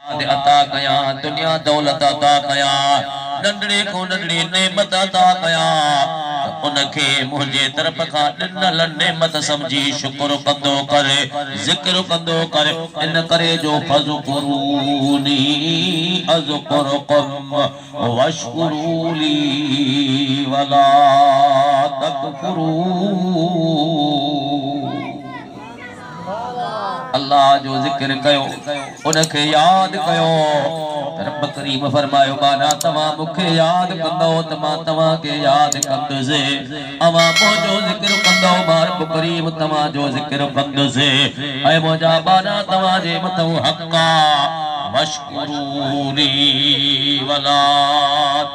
अता कया दुनिया दौलत अता कया नंढड़े को नंढड़ी नेमत अता कया उनके मुझे तरफ का ॾिनल नेमत समझी शुक्र कंदो करे जिक्र कंदो करे इन करे जो फज़कुरूनी अज़कुरुकुम वशकुरूली वला तकफुरून। अल्लाह जो जिक्र कयो उनके याद कयो। रब करीम फरमायो बाना तवा मुखे याद कंदो त मां तवा के याद कंदुसे अवा मुझो जिक्र कंदो मां रब करीम तवा जो जिक्र कंदुसे ऐ मुझा बाना तवा जे मथो हक्का मशकुरूनी वला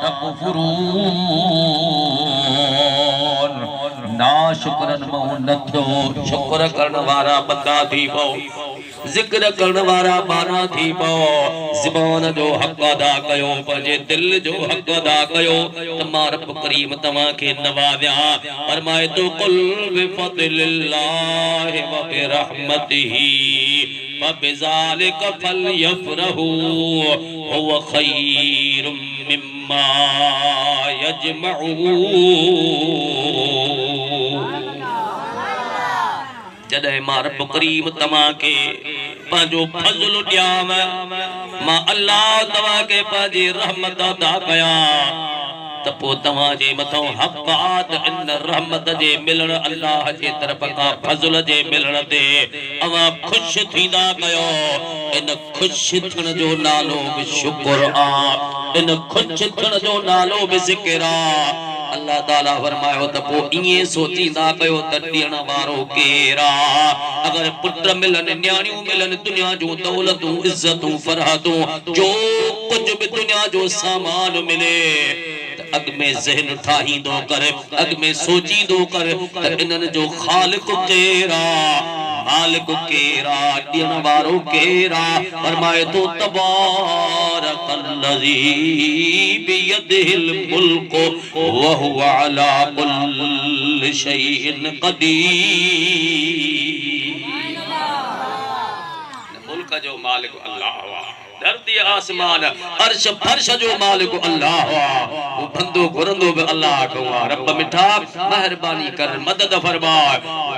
तकफुरून। ना शुक्रन मऊ नथो शुक्र करण वारा बंदा थी पो जिक्र करण वारा बाना थी पो ज़बान जो हक अदा कयो पंहिंजे दिल जो हक अदा कयो त मां रब करीम तव्हां खे नवाज़िया। फरमाए तो कुल बिफज़लिल्लाहि व बिरहमतिही फबिज़ालिका फलयफ़रहू हुव खैरुम मिम्मा यजमऊन। जॾहिं मां रब करीम तव्हां खे पंहिंजो फज़ल ॾियाव मां अल्लाह तव्हां खे पंहिंजी रहमत अदा कयां त पोइ तव्हां जे मथां हक़ आहे त इन रहमत जे मिलण अल्लाह जे तरफ़ खां फज़ल जे मिलण ते अवां ख़ुशि थींदा कयो। इन ख़ुशि थियण जो नालो बि शुक्र आहे, इन ख़ुशि थियण जो नालो बि ज़िक्र आहे। अल्लाह ताला फरमायो त पोइ ईअं सोचींदा कयो त ॾियण वारो केरु आहे। अगर पुट मिलनि न्याणियूं मिलनि दुनिया जूं दौलतूं इज़तूं फरहतूं जो कुझु बि दुनिया जो सामान मिले अग में ज़हन ठाहींदो कर अग में सोचींदो कर त इन्हनि जो ख़ालिक केरु आहे, मालिक केरु आहे, ॾियण वारो केरु आहे। फरमाए तो तबारकल्लज़ी बियदिहिल मुल्कु व हुवा अला कुल्लि शैइन क़दीर। मुल्क जो मालिक अल्लाह हुआ, धरती आसमान अर्श फर्श जो मालिक अल्लाह हुआ। वो बंदो घुरंदो बि अल्लाह को रब मिठा मेहरबानी कर मदद फरमा।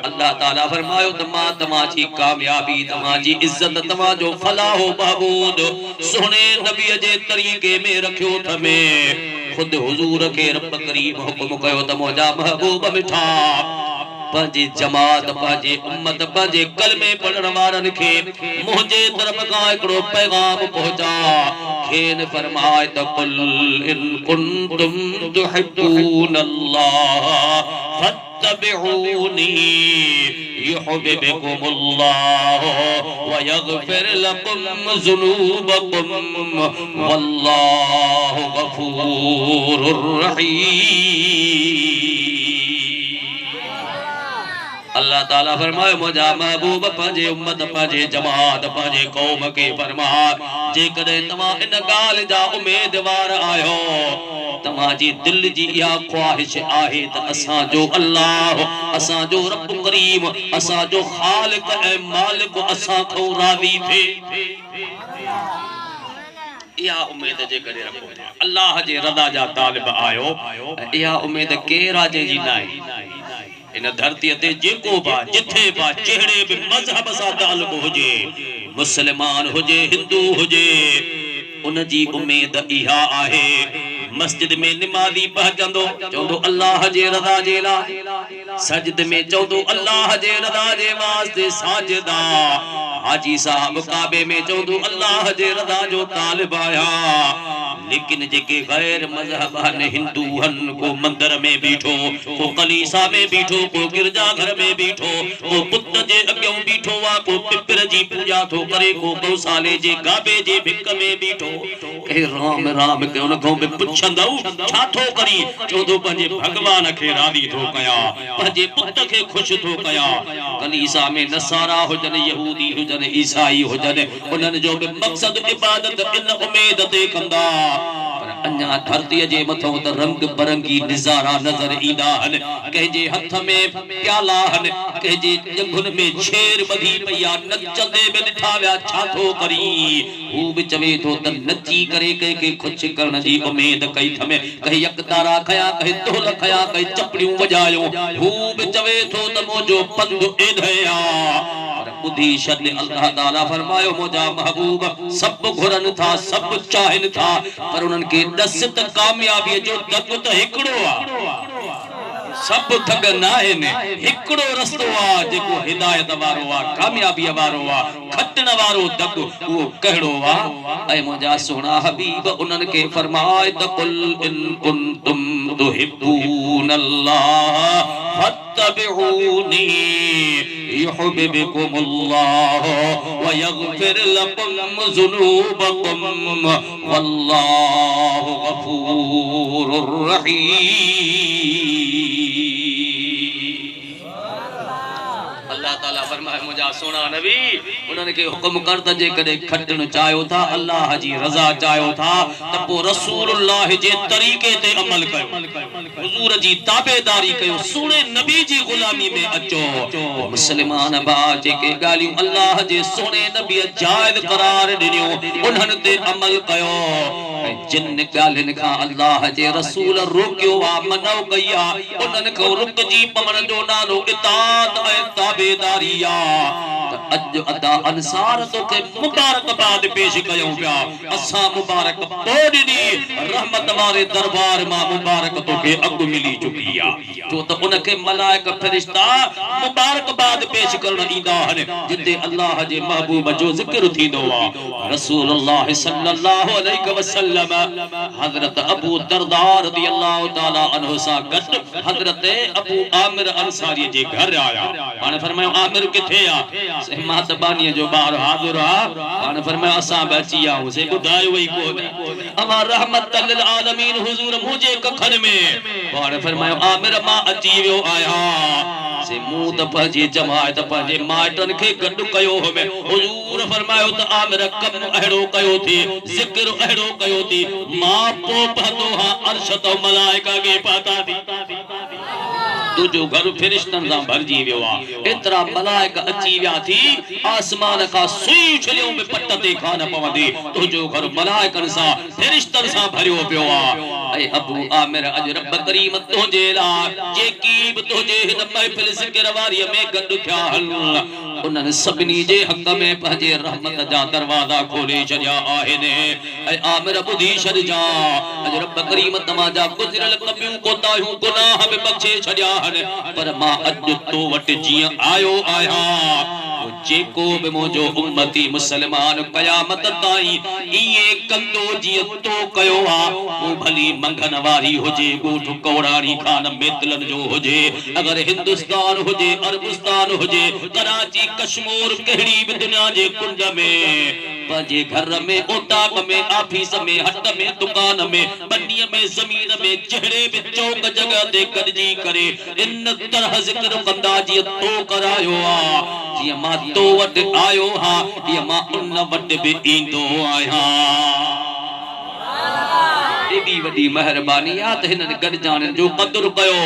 अल्लाह ताला फरमायो त मां तव्हां जी कामयाबी तव्हां जी इज्जत तव्हां जो फलाह महबूद सोने नबी जे तरीके में रखियो थमे। खुद हुजूर के रब करीम हुक्म कयो त मुंहिंजा महबूब मिठा पंहिंजी जमात पंहिंजी उम्मत पंहिंजे कलमे पढ़ण वारनि खे मुंहिंजे तरफ़ खां हिकिड़ो पैगाम पहुचा। खेन फरमाए त कुल इन कुंतुम तुहिब्बूनल्लाह फत्तबिऊनी युहिब्बुकुमुल्लाह व यगफिर लकुम ज़ुनूबकुम वल्लाहु गफूरुर रहीम। अल्लाह ताला फरमाए मुझा महबूब पंहिंजे उम्मत पंहिंजे जमात पंहिंजे कौम के फरमा जेकॾहिं तव्हां इन ॻाल्हि जा उम्मीदवार आहियो तव्हां जी दिल जी इहा ख्वाहिश आहे त असांजो अल्लाह असांजो रब करीम असांजो ख़ालिक ऐं मालिक असां खां राज़ी थिए। इहा उम्मीद जे करे रखो अल्लाह जे रज़ा जा तालिब आयो। इहा उम्मीद केरा जी न आहे। इन धरती ते जेको बा जिथे बा चेहरे बि मजहब सां ताल्लुक हुजे मुसलमान हुजे हिंदू हुजे उन जी उम्मीद इहा आहे। मस्जिद में निमाज़ी पहुचंदो चवंदो अल्लाह जे रज़ा जे लाइ, सजद में चवंदो अल्लाह जे रज़ा जे वास्ते साजिदा। हाजी साहब काबे में चवंदो अल्लाह जे रज़ा जो तालिब आया। लेकिन जेके गैर मजहब हन हिंदू हन को मंदिर में बीठो को कलीसा में बीठो को गिरजा घर में बीठो को पुत जे अॻियों बीठो वा को पिपर जी पूजा थो करे को गौशाले जे गाबे जे भिक में बीठो के राम राम के उन को बि पुछंदो छा थो करी चवंदो पंहिंजे भगवान खे राज़ी थो कया पंहिंजे पुत खे ख़ुशि थो कया। कलीसा में नसारा हुजन यहूदी हुजन ईसाई हुजन उन्हनि जो बि मक़सद इबादत इन उम्मीद ते कंदा। पर अन्या धरती जे मथों त रंग बरंगी नज़ारा नजर ईंदा हन कंहिंजे हथ में प्याला हन कंहिंजे जंघुन में छेर ॿधी पई आहे नचंदे में ॾिठा विया छा थो करी हू बि चवे थो त नची करे कंहिंखे ख़ुशि करण जी उमेद कई थमे कहीं यकतारा खया कहीं ढोल खया कहीं चपड़ियूं वॼायो हू बि चवे थो त मुंहिंजो पंधु एॾे बुद्धि शद अल्लाह ताला फरमायो मुझा महबूब सब घुरन था सब चाहन था पर उनन के दस त कामयाबी जो दग त हिकड़ो आ सब दग ना आहिनि हिकड़ो रस्तो आ जेको हिदायत वारो आ कामयाबी वारो आ खटण वारो दग वो कहिड़ो आ ऐ मुझा सोना हबीब उनन के फरमाए त कुल इन कुंतुम तुहिब्बून अल्लाह फत्तबिऊनी युहिब्बुकुमुल्लाह व यगफिर लकुम ज़ुनूबकुम वल्लाहु गफूरुर रहीम। अल्लाह ताला फरमाए मुझा सोना नबी उन्हनि खे हुक्म कर त जेकॾहिं खटण चाहियो था अल्लाह जी रज़ा चाहियो था त पोइ रसूलुल्लाह जे तरीक़े ते अमल कयो हुजूर जी ताबेदारी कयो सुणे नबी जी गुलामी में अचो मुस्लमान बा जेके ॻाल्हियूं अल्लाह जे सुणे नबी जायज़ करार ॾिनियो उन्हनि ते अमल कयो जिन ॻाल्हियुनि खां अल्लाह जे रसूल रोकियो आ मनो कई आ उन्हनि खां रुकजी पवण जो नालो इताअत ऐं ताबेदारी आ अज अदा अंसार तोखे मुबारकबाद पेश कयूं पिया असां मुबारक बोॾी रहमत वारे दरबार मां मुबारक तोखे अॻु मिली चुकी आ छो त उनखे मलाइक फरिश्ता मुबारकबाद पेश करण ईंदा आहिनि जिते अल्लाह जे महबूब जो ज़िक्र थींदो आ रसूलुल्लाह सल्लल्लाहु अलैहि वसल्लम हज़रत अबू दरदा रज़ियल्लाहु ताला अन्हु सां गॾु हज़रत अबू आमिर अंसारी जे घर आया हाणे फरमायो आमिर किथे आ मातबानी जो बार हाज़िर आ हाणे फरमायो असां बची आऊं से ॿुधायो वई कोन अमा रहमत लिल आलमीन हुजूर मुझे कखन में हाणे फरमायो आमिर मां अची वियो आया से मूं त पंहिंजी जमायत पंहिंजे माइटन खे गॾु कयो हो में हुजूर फरमायो त आमिर कम अहिड़ो कयो थी ज़िक्र अहिड़ो कयो थी मां पोइ पहुतो हां अर्श तो मलाइका खे पाता थी तुझो घर फरिश्तन सां भरजी वियो आ एतरा मलाइका अची विया थी आसमान का सुई छलियो में पट ते खान पवंदी तुझो घर मलाइकन सां फरिश्तन सां भरियो पियो आ ऐ अबू आमिर अज रब करीम तुझे ला जेकी भी तुझे हिन महफिल ज़िक्र वारी में गॾु थिया हल उन्हनि सभिनी जे हक़ में पंहिंजे रहमत जा दरवाज़ा खोले छॾिया आहिनि ऐं आमिर ॿुधी छॾिजा अॼु रब करीम तव्हां जा गुज़िरियल कबियूं कोताहियूं गुनाह बि बख़्शे छॾिया आहिनि पर मां अॼु तो वटि जीअं आयो आहियां जेको बि मुंहिंजो उम्मती मुसलमान क़यामत ताईं इएं कंदो जीअं तो कयो आ वो भली मंगन वारी हुजे ॻोठ कौड़ाणी खान मेतलन जो हुजे अगर हिंदुस्तान हुजे अरबस्तान हुजे कराची कश्मीर कहिड़ी भी दुनिया जे कुंड में पंहिंजे घर में ओताक में ऑफिस में हट में दुकान में बन्नीअ में ज़मीन में जहिड़े भी चौक जगह ते गॾिजी करे इन तरह ज़िक्र कंदा जीअं तो करायो आ जीअं मां तो वटि आयो हां जीअं मां उन वटि बि ईंदो आहियां एडी वडी मेहरबानी आ त हिननि गॾजान जो क़दर कयो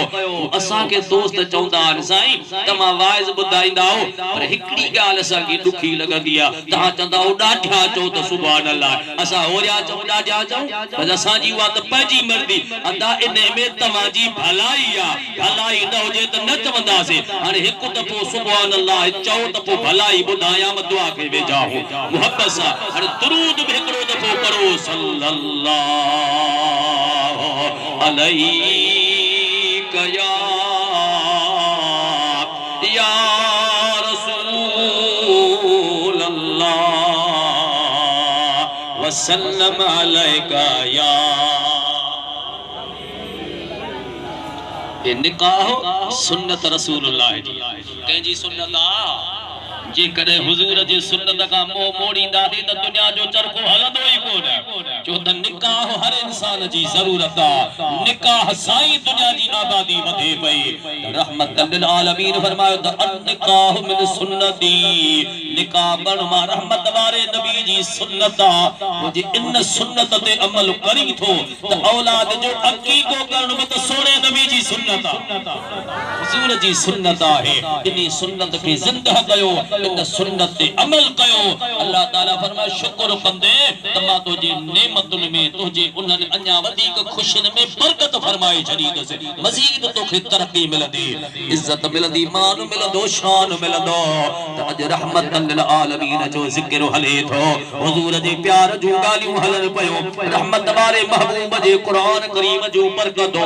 असां के दोस्त चवंदा आहिनि साईं तव्हां वाइज़ ॿुधाईंदा हो पर हिकड़ी ॻाल्हि असां खे ॾुखी लॻंदी आ तव्हां चवंदा हो ॾाढा चओ त सुभान अल्लाह असां होरिया चऊं ॾाढा चऊं पर असांजी उहा त पंहिंजी मर्ज़ी अदा इन में तव्हांजी भलाई आ भलाई न हुजे त न चवंदासीं हाणे हिकु दफ़ो सुभान अल्लाह चओ त पोइ भलाई ॿुधायां दुआ खे वेझाओ मुहबत सां हाणे दुरूद बि हिकिड़ो दफ़ो पढ़ो सल्लल्लाहु अलैका या रसूल अल्लाह वसल्लम अलैका या ये निकाह सुन्नत रसूलुल्लाह जी कंहिंजी सुन्नत आ जे कदे हुजूर जे सुन्नत का मोह मोड़ींदा थी त दुनिया जो चरखो हलंदो ही कोन जो त निकाह हर इंसान जी जरूरत आ निकाह साई दुनिया जी आबादी वधे पई रहमत लिल आलमीन फरमायो त निकाह मिन सुन्नती निकाह करण मा रहमत वारे नबी जी सुन्नत आ मुझे इन सुन्नत ते अमल करी थो त औलाद जो अकीको करण में त सोने नबी जी सुन्नत आ हुजूर जी सुन्नत है इन्हीं सुन्नत के जिंदा कयो इन सुन्नत ते अमल कयो अल्लाह ताला फरमाए शुक्र कंदे तमा तुझे नेमतुन में तुझे उन्हनि अन्या वधीक खुशिन में बरकत फरमाए छड़ी से मजीद तोखे तरक्की मिलदी इज्जत मिलदी मान मिलदो शान मिलदो त अज रहमतन लिल आलमीन जो जिक्र हले थो हुजूर जे प्यार जो गालियूं हलन पयो रहमत वारे महबूब जे कुरान करीम जो बरकत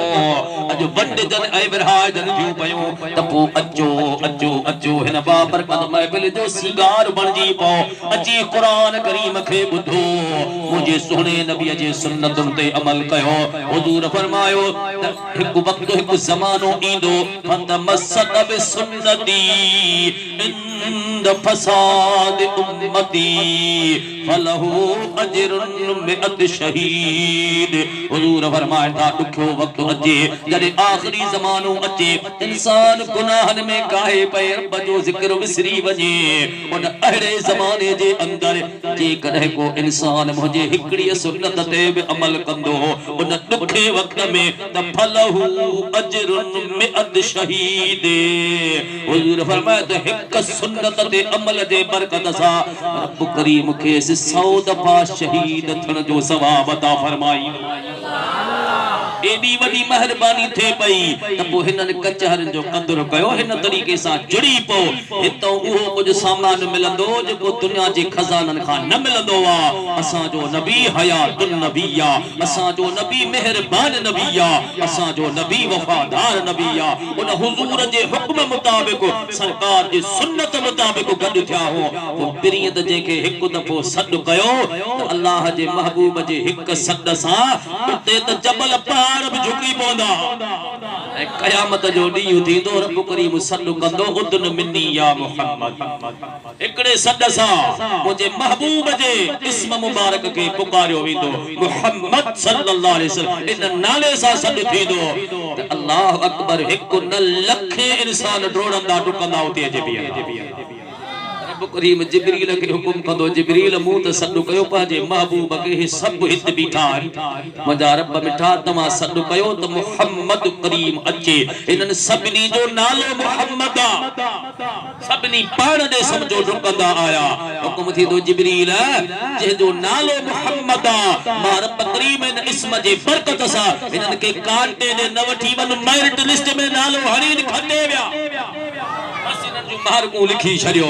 अज वंड जन ऐ विरहाय जन थियो पयो त पो अचो अचो अचो हिन बाबरकत महफिल जो सिंगार बनजी पो अची कुरान करीम खे बुधो मुझे सोने नबी जे सुन्नतुन ते अमल कयो हुजूर फरमायो एक वक्त एक ज़मानो ईंदो फतमस्सक बिसुन्नती इंद फसाद उम्मती फलहु अजरुन मिअत शहीद हुजूर फरमाए था दुखो वक्त अचे जदे आखिरी ज़मानो अचे इंसान गुनाहन में काहे पे रब जो जिक्र विसरी वजे उन अहड़े ज़माने जे अंदर जे कदे को इंसान मुझे हिकड़ी सुन्नत ते भी अमल कंदो उन दुखे वक्त में त फलहु अजरुन मिअत शहीद हुजूर फरमाए त हिक सुन्नत ते अमल जे बरकत सा रब करीम के 100 दफा शहीद थण जो सवाब अता फरमाई एडी वडी मेहरबानी थे पई त पो हिनन कचहरन जो कदर कयो हिन तरीके सा जुड़ी पो हितो उहो कुछ सामान मिलंदो जो दुनिया जे खजानन खां न मिलंदो आ असा जो नबी हयातुन नबिया असा जो नबी मेहरबान नबिया असा जो नबी वफादार नबिया उन हुजूर जे हुक्म मुताबिक सरकार जे सुन्नत मुताबिक गड थिया हो वो पिरियत जेके हिक दफो सद कयो त अल्लाह जे महबूब जे हिक सद सा उते त जबल पार भी झुकी पौंदा ए कयामत जो डी थींदो रब करीम सद कंदो उदन मिन्नी या मोहम्मद एकड़े सद सा मुझे महबूब जे इस्म मुबारक के पुकारियो वेंदो मोहम्मद सल्लल्लाहु अलैहि वसल्लम इन नाले सा सद थींदो त अल्लाह अकबर हिक न लख इंसान ड्रोड़ंदा टुकंदा उते जे बिया करीम जिब्रील के हुकुम कंदो जिब्रील मुंह त सद कयो पाजे महबूब के सब हित बीठा मजा रब मिठा तमा सद कयो त मोहम्मद करीम अचे इनन सबनी जो नालो मोहम्मद सबनी पाण दे समझो डुकंदा आया हुकुम थी दो जिब्रील जे जो नालो मोहम्मद मा रब करीम इन इस्म जे बरकत सा इनन के कांटे दे न वठी वन मेरिट लिस्ट में नालो हणी खटे विया मार्गो लिखी छरियो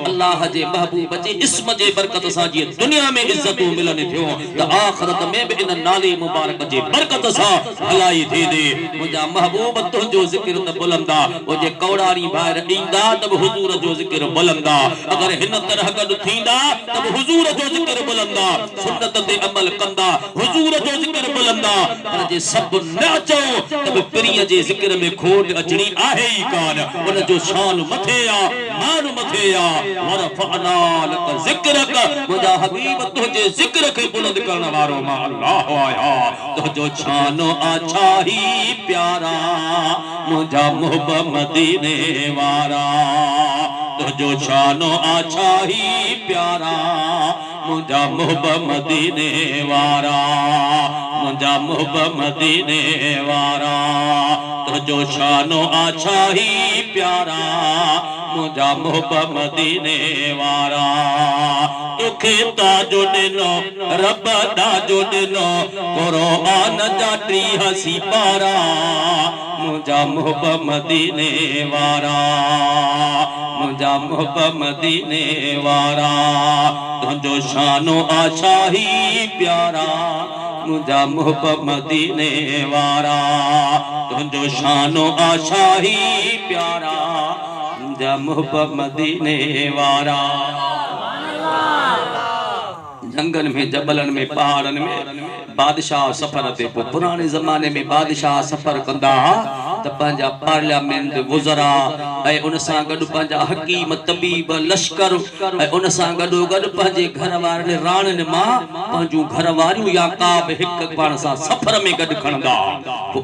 अल्लाह जे महबूब जे इस्म जे बरकत सा जी दुनिया में इज्जत मिलन थियो त आखिरत में भी इन नाले मुबारक जे बरकत सा भलाई थे दे मुजा महबूब तुझो जिक्र त बुलंदा ओ जे कौड़ारी बाहर ईंदा तब हुजूर जो जिक्र बुलंदा अगर हिन तरह गड थींदा तब हुजूर जो जिक्र बुलंदा सुन्नत ते अमल कंदा हुजूर जो जिक्र बुलंदा पर जे सब न अचो तब पिरिय जे जिक्र में खोट अचणी आहे ही कान उन जो शान मथे मान मथेया वरफअना लक जिक्रक मुजा हबीब तुझे जिक्र के बुलंद करने वारो मा अल्लाह आया तुझो शानो अच्छा ही प्यारा मुजा मोहब्बत मदीने वारा तुझो शानो अच्छा ही प्यारा मुजा मोहब्बत मदीने वारा मुजा मोहब्बत मदीने वारा तुझो शानो अच्छा ही प्यारा मुजा मोहब्बत मदीने वारा तुखे ताजो दिनो रब ताजो दिनो कुरान जाती हसी पारा मुजा मोहब्बत मदीने वारा मुजा मोहब्बत मदीने वारा तुझो शानो अच्छा ही प्यारा मुजा मोहब्बत मदीने वारा तुझो शानो अच्छा ही प्यारा मुजा मोहब्बत मदीने वारा जंगल में जबलन में पहाड़न में बादशाह सफर ते पुराने जमाने में बादशाह सफर कंदा त पंहिंजा पार्लियामेंट वुज़रा ऐं उन सां गॾु पंहिंजा हकीम तबीब लश्कर ऐं उन सां गॾो गॾु पंहिंजे घर वारनि राणियुनि मां पंहिंजूं घर वारियूं या का बि हिकु पाण सां सफ़र में गॾु खणंदा।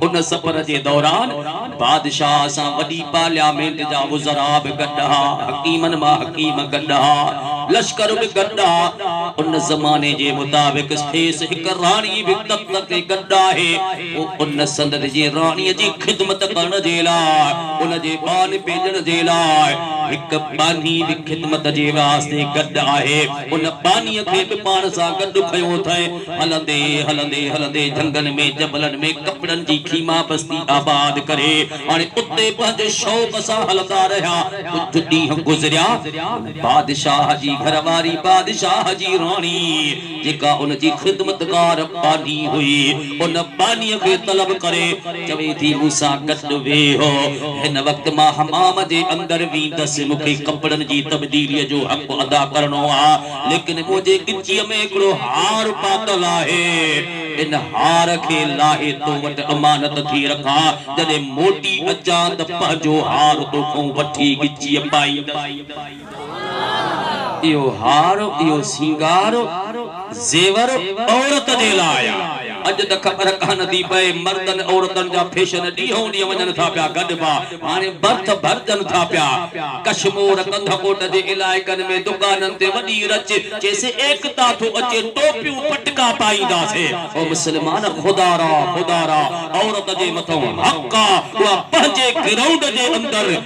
उन सफ़र जे दौरान बादशाह सां वॾी पार्लियामेंट जा वुज़रा बि गॾु हा, हकीमनि मां हकीम गॾु हा, लश्कर बि गॾु हा। उन ज़माने जे मुताबिक़ खेसि हिकु राणी बि तख़्त ते गॾु आहे। उन संदन जी राणीअ जी ख़िदमत करण जे लाइ, उन जे बान पेजण जे लाइ हिकु बानी बि ख़िदमत जे वास्ते गॾु आहे। उन बानीअ खे बि पाण सां गॾु खयो अथई। हलंदे हलंदे हलंदे जंगल में जबलनि में कपड़नि जी खीमा बस्ती आबाद करे हाणे उते पंहिंजे शौक़ सां हलंदा रहिया। कुझु ॾींहं गुज़रिया, बादशाह जी घरवारी बादशाह जी राणी जेका उन जी ख़िदमतगार बानी हुई, उन बानीअ खे तलब करे चवे थी मूंसां गॾु वेहो। हिन वक़्त मां हमाम जे अंदर वेंदसि, मूंखे कपड़नि जी तब्दीलीअ जो हक़ अदा करणो आहे, लेकिन मुंहिंजे गिचीअ में हिकिड़ो हार पातल आहे। इन हार खे लाहे तो वटि अमानत थी रखां, जॾहिं मोटी अचां त पंहिंजो हार तोखां वठी गिचीअ पाई। इहो हार, इहो सिंगार ज़ेवर औरत जे लाइ। अॼु त ख़बर कान थी पए मर्दनि औरतनि जा फैशन ॾींहों ॾींहुं वञनि था पिया गॾिबा, हाणे बर्थ भरजनि था पिया। कश्मीर कंधकोट जे इलाइक़नि में दुकाननि ते वॾी रच जैसे एकता थो अचे, टोपियूं पटका पाईंदासीं। ओ मुस्लमान, खुदारा खुदारा औरत जे मथां हक़ आहे, उहा पंहिंजे ग्राउंड जे अंदरि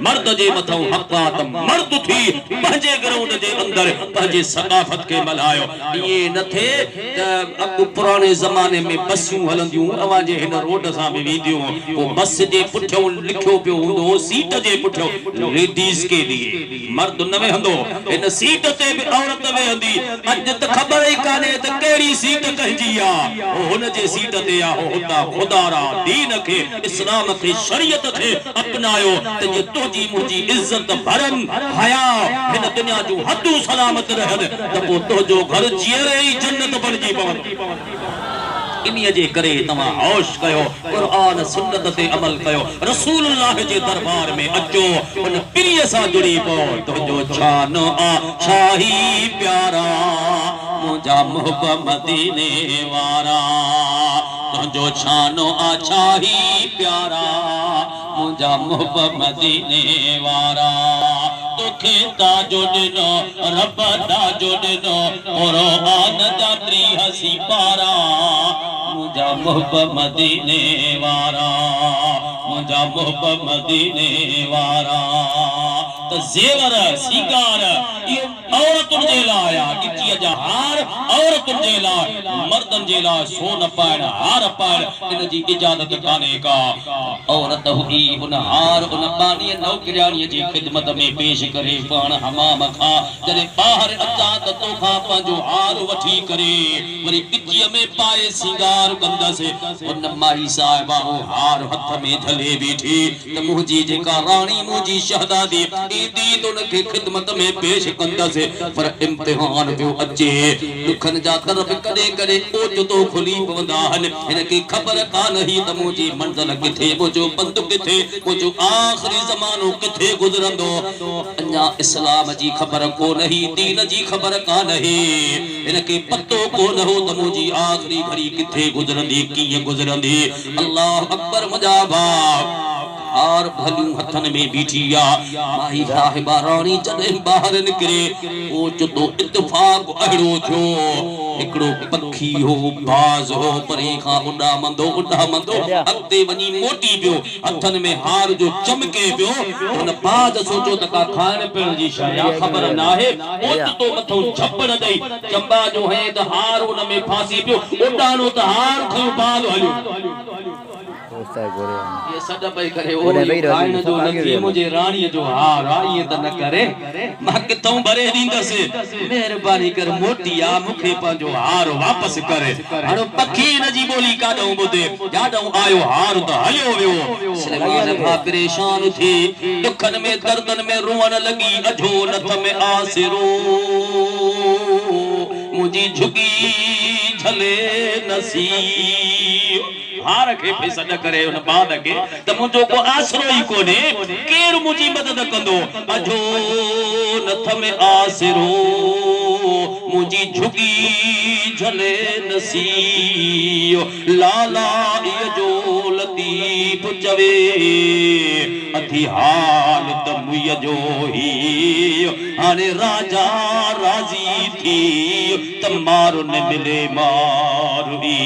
मर्द जे मथां हक़ आहे त मर्द थी पंहिंजे ग्राउंड जे अंदरि पंहिंजे सक़ाफ़त खे मल्हायो। इएं न थिए त अॻु पुराणे ज़माने में बसियूं हलंदियूं, अवां जे हिन रोड सां बि वेंदियूं, वो बस जे पुठियों लिखियो पियो हूंदो सीट जे पुठियों लेडीज़ के लिए, मर्द न वेहंदो, इन सीट ते बि औरत वेहंदी। अॼु त ख़बर ई कान्हे त कहिड़ी सीट कंहिंजी आहे, हुन जे सीट ते आहे हुतां खुदारा दीन खे, इस्लाम खे, शरीयत खे अपनायो त जे तुंहिंजी मुंहिंजी इज़त भरन हया हिन दुनिया जूं हदूं सलामत रहन त पोइ तुंहिंजो घर जीअरे ई जन्नत बणिजी पवंदो। इन्हीअ जे करे तव्हां होश कयो, क़ुरान सुन्नत ते अमल कयो, रसूलुल्लाह जे दरबार में अचो, उन पीरीअ सां जुड़ी पओ। तुंहिंजो शान आ शाही प्यारा, मुंहिंजा मुहब मदीने वारा। तुंहिंजो शान आ शाही प्यारा, मुंहिंजा मुहब मदीने वारा। तोखे ताजो ॾिनो रब ताजो ॾिनो, क़ुरान जा त्री हसी पारा। मुंहिंजा मुहब मदीने वारा, मुंहिंजा मुहब मदीने वारा। त ज़ेवर सिंगार इहो औरतुनि जे लाइ आहे, गिचीअ जा हार औरतुनि जे लाइ, मर्दनि जे लाइ सोन पाइण हार पाइण इन जी इजाज़त कान्हे का। औरत हुई उन हार उन बानीअ नौकरियाणीअ जी ख़िदमत में पेश करे पाण हमाम खां जॾहिं ॿाहिरि अचां त तोखां पंहिंजो हार वठी करे वरी गिचीअ में पाए सिंगार कंदसि। उन माई साहिबा हार हथ में झले बीठी त मुंहिंजी जेका राणी मुंहिंजी शहज़ादी ईंदी त उनखे ख़िदमत में पेश कंदसि। पर इम्तिहान पियो अचे, दुखनि जा दर बि कॾहिं कॾहिं ओचितो खुली पवंदा आहिनि। हिनखे ख़बर कान हुई त मुंहिंजी मंज़िल किथे, मुंहिंजो पंधु किथे, मुंहिंजो आख़िरी ज़मानो किथे गुज़रंदो। अञा इस्लाम जी ख़बर कोन हुई, दीन जी ख़बर कान हुई। हिनखे पतो कोन हो त मुंहिंजी आख़िरी घड़ी किथे गुज़रंदी, कीअं गुज़रंदी। अल्लाह अकबर, मुंहिंजा भाउ हार भलियूं हथनि में बीठी आहे। माई साहिबा राणी जॾहिं ॿाहिरि निकिरे, ओचितो इत्तिफ़ाक़ अहिड़ो थियो, हिकिड़ो पखी हो, बाज़ हो, परे खां उॾामंदो उॾामंदो अॻिते वञी मोटी पियो, हथनि में हार जो चमके पियो। हुन बाज़ सोचो त का खाइण पीअण जी शइ आहे, ख़बर न आहे। ओचितो मथां झपड़ ॾेई चंबा जो है त हार हुन में फासी पियो, उॾाणो त हार खयो, बाज़ हलियो। ये सॾ पई करे ओ खाइण जो नथी, मुंहिंजे राणीअ जो हार आहे, इएं त न करे, मां किथां भरे ॾींदसि, महिरबानी कर मोटी आ, मूंखे पंहिंजो हार वापसि करे। हाणे पखी हिन जी ॿोली काॾों ॿुधे, जाॾों आयो हार त हलियो वियो। सलमान भाउ परेशान थी दुखनि में दर्दनि में रोअण लॻी, अझो नथ में आसिरो मुंहिंजी झुकी झले नसी हार खे पे सॾ करे उन बाद के त मुंहिंजो को आसरो ही कोने केर मुंहिंजी मदद कंदो अजो नथ में आसरो मुंहिंजी झुगी झले नसी लाला जो लतीफ चवे अधी हाल त मुय जो ही हाणे राजा राजी थी त मारो न मिले मारुई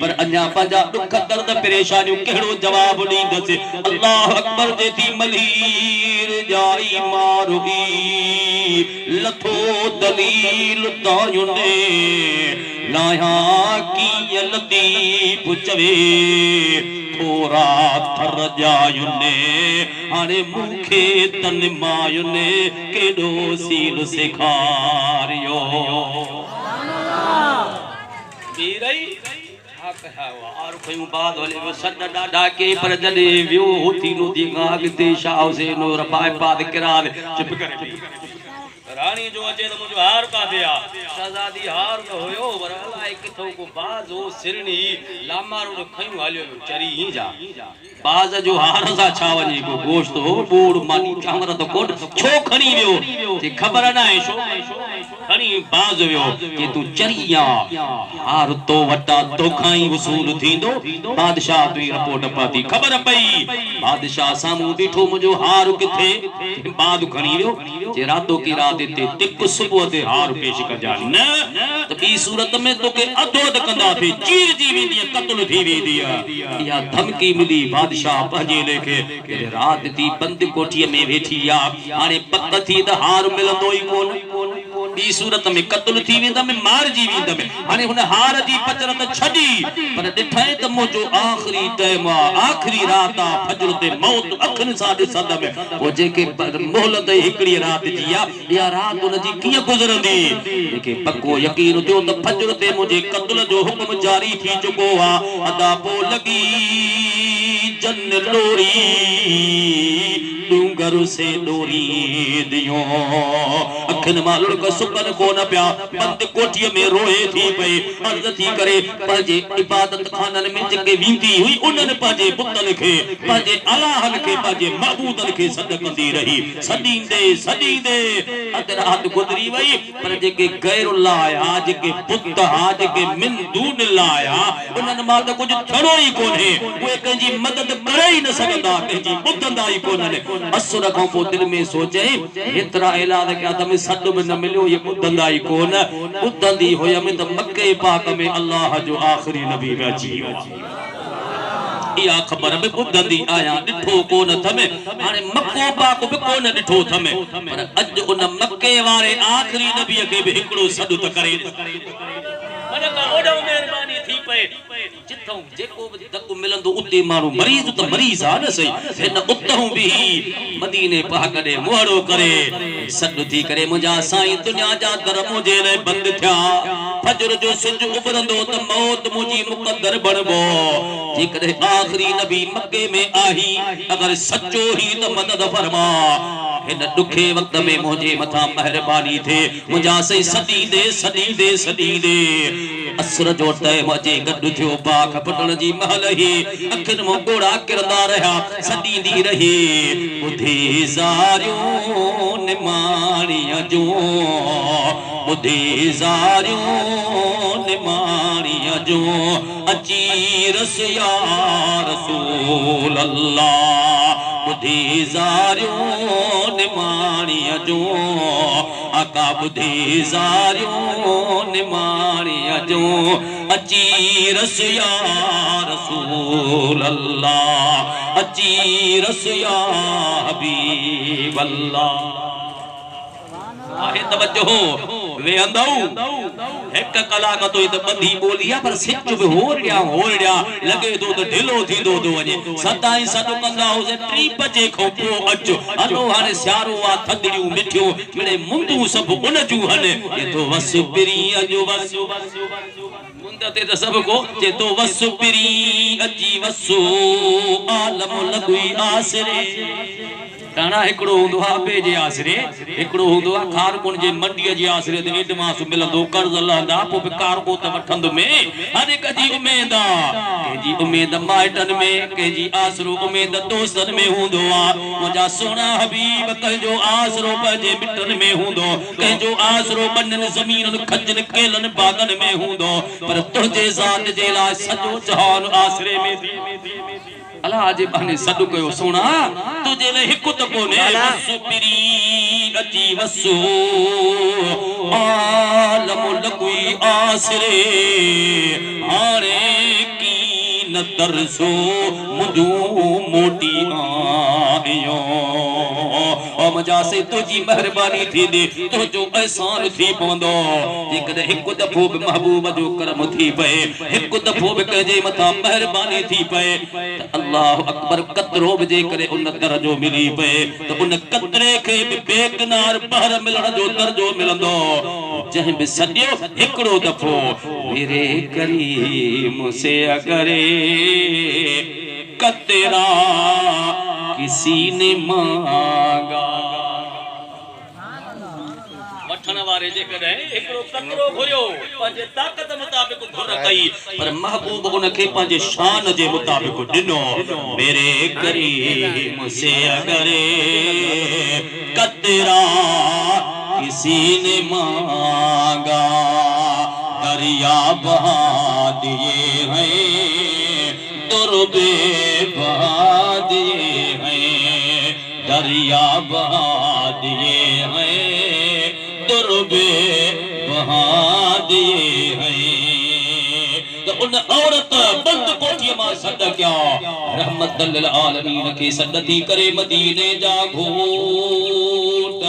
पर अन्या पंहिंजा दुख दर्द परेशानियूं कहिड़ो जवाब ॾींदसि अल्लाह अकबर जे थी मलीर जाई मारुई लथो दलील तायुने लाया कीअं लतीफ चवे थोरा थर जायुने हाणे मूंखे तन मायुने केॾो सील सेखारियो मीरई और कोई बाद वाले सद डाडा के पर जने वियो होती नो दीगा अगते शाह से नो रपाए पाद किराल चुप करे रानी जो अचे तो मुझे हार का दिया शहजादी हार तो होयो पर अलाए किथों को बाज हो सिरनी लामारो खयो हालियो चरी ही जा बाज जो हार सा छा वनी को गोश्त हो बोड़ मानी चांवर तो कोट छो खणी वियो जे खबर ना है छो खणी बाज वियो कि तू चरिया हार तो वटा तोखाई वसूल थींदो बादशाह तुई रिपोर्ट पाती खबर पई बादशाह सामू डिठो मुझो हार किथे बाद खणी वियो जे रातो की रात ते तिक सुबह ते हार पेश कजा न त बी सूरत में तोके अदोद कंदा थे चीर जी वेंदी कत्ल थी वेंदी या धमकी मिली बादशाह पंजे लेखे के रात थी बंद कोठीअ में वेठी आ हाने पक थी त हार मिलंदो ही कोन बी सूरत में कत्ल थी वेंदा में मार जी वेंदा में हाने हुन हार जी पचरत छडी पर ॾिठे त मुझो आखिरी टाइम आखिरी रात आ फजर ते मौत अखन सा ॾिसंद में ओ जेके मोहलत हिकड़ी रात जी आ या रात उन जी कीअं गुज़रंदी जेके पक्को यकीन थियो त फजर ते मुझे कत्ल जो हुक्म जारी थी चुको आ अदा पो लगी जन लोरी डूंगर से डोरी दियो अखन मालुड़ का सुकन कोन पिया बंद कोठीअ में रोए थी पई अर्ज़ थी करे पंहिंजे इबादत खानन में जेके वींदी हुई उन्हनि पंहिंजे पुतन खे पंहिंजे अलाहन खे पंहिंजे महबूदन खे सॾ कंदी रही सॾींदे अधु राति गुज़री वई पर जेके गैरुल्लाह आ जेके पुत आ जेके मिन दूनिल्लाह आ उन्हनि मां त कुझु थियणो ई कोन्हे उहे कंहिंजी मदद करे ई न सघंदा कंहिंजी ॿुधंदा ई कोन्हनि असुर खां पोइ दिल में सोचे एतिरा इलाज कया त में सॾ में न मिलियो ये ॿुधंदा ई कोन ॿुधंदी हुयमि त मके पाक में अल्लाह जो आख़िरी नबी अची या खबर में ॿुधंदी आया ॾिठो कोन थमे हाणे मको पाक बि कोन ॾिठो थमे पर अॼु उन मके वारे आख़िरी नबीअ खे बि हिकिड़ो सॾ त करे मन का ओडो मेहरबानी थी पे जिथों जेको धक मिलंदो उते माण्हू मरीज़ त मरीज़ आ न सही हिन उतों भी मदीने पाक ॾे मोहड़ो करे सॾ थी करे मुंहिंजा साईं दुनिया जा दर मुंहिंजे लाइ बंदि थिया फजर जो सिज उभरंदो त मौत मुंहिंजी मुक़द्दर बणबो जेकॾहिं आख़िरी नबी मके में आही अगर सचो ही त मदद फरमा हिन दुखे वक्त में मुझे मथा मेहरबानी थे मुझा से सदी दे असुर जो टाइम अचे गड्डु थियो बाख पटण जी महल ही अखिन मो गोड़ा किरदा रहा सदी रही बुधी ज़ारियो निमाणिया जो बुधी ज़ारियो निमाणिया जो अची रस या रसूल अल्लाह बुधी ज़ारियो निमाणिया जो आका बुधी ज़ारियो निमाणिया जो अची रस या रसूल अल्लाह अची रस या हबीब अल्लाह आहे तवज्जो वे अंदऊ एक कलाक तो इत बंदी बोलिया पर सिच बि होरड्या लगे तो ढिलो थींदो तो वने सदाई सॾ कंदा हो 3 बजे खां पोइ अचो हलो हाणे सियारो आ थदड़ियूं मिठियूं मिड़े मुंदू सब उन जूं हले ये तो वसुपिरी अजो वसु मुंद ते त सब को जे तो वसुपिरी अजी वसु आलम लगुई आसरे टाणा हिकड़ो हुंदो आ पे जे आसरे हिकड़ो हुंदो आ खारकुन जे मंडी जे आसरे ते एडवांस मिलंदो कर्ज लहंदा पो बेकार को त वठंद में हर एक जी उम्मीद आ के जी उम्मीद माइटन में के जी आसरो उम्मीद दोस्तन में हुंदो आ मुजा सोना हबीब कजो आसरो जे मिटन में हुंदो कजो आसरो बनन जमीन खजन केलन बागन में हुंदो पर तुझे जात जे ला सजो जहान आसरे में थी अल्लाह जे बहाने सदु कयो सोना तुझे ले हिकु त कोने सुपिरी अची वसो आलम लगुई आसरे हारे की न तरसो मुदू मोटी आयो ओ मजा से तुझी मेहरबानी थी दे तुझो एहसान थी पोंदो जेकदे हिकु दफो महबूब जो करम थी पे हिकु दफो कजे मथा मेहरबानी थी पे अल्लाह अकबर कतरो बजे करे उन दर्जो मिली पे तो उन कतरे के बेकनार बहर मिलण जो दर्जो मिलंदो जह में सदियो हिकड़ो दफो मेरे करीम से अगरे कतरा किसी ने मांगा वठण वारे जे कदे एकड़ो कतरो घुरियो पंहिंजे ताकत मुताबिक घुर कई पर महबूब उनखे पंहिंजे शान जे मुताबिक ॾिनो मेरे करीम से अगरे कतरा किसी ने मांगा दरिया बहा दिए हैं दुर्बे बहा दिए हैं दरिया बहा दिए हैं दुर्बे बहा दिए हैं तो उन औरत बंद कोठीअ मां सॾ कया रहमत लिल आलमीन खे सॾ थी करे मदीने जा घोट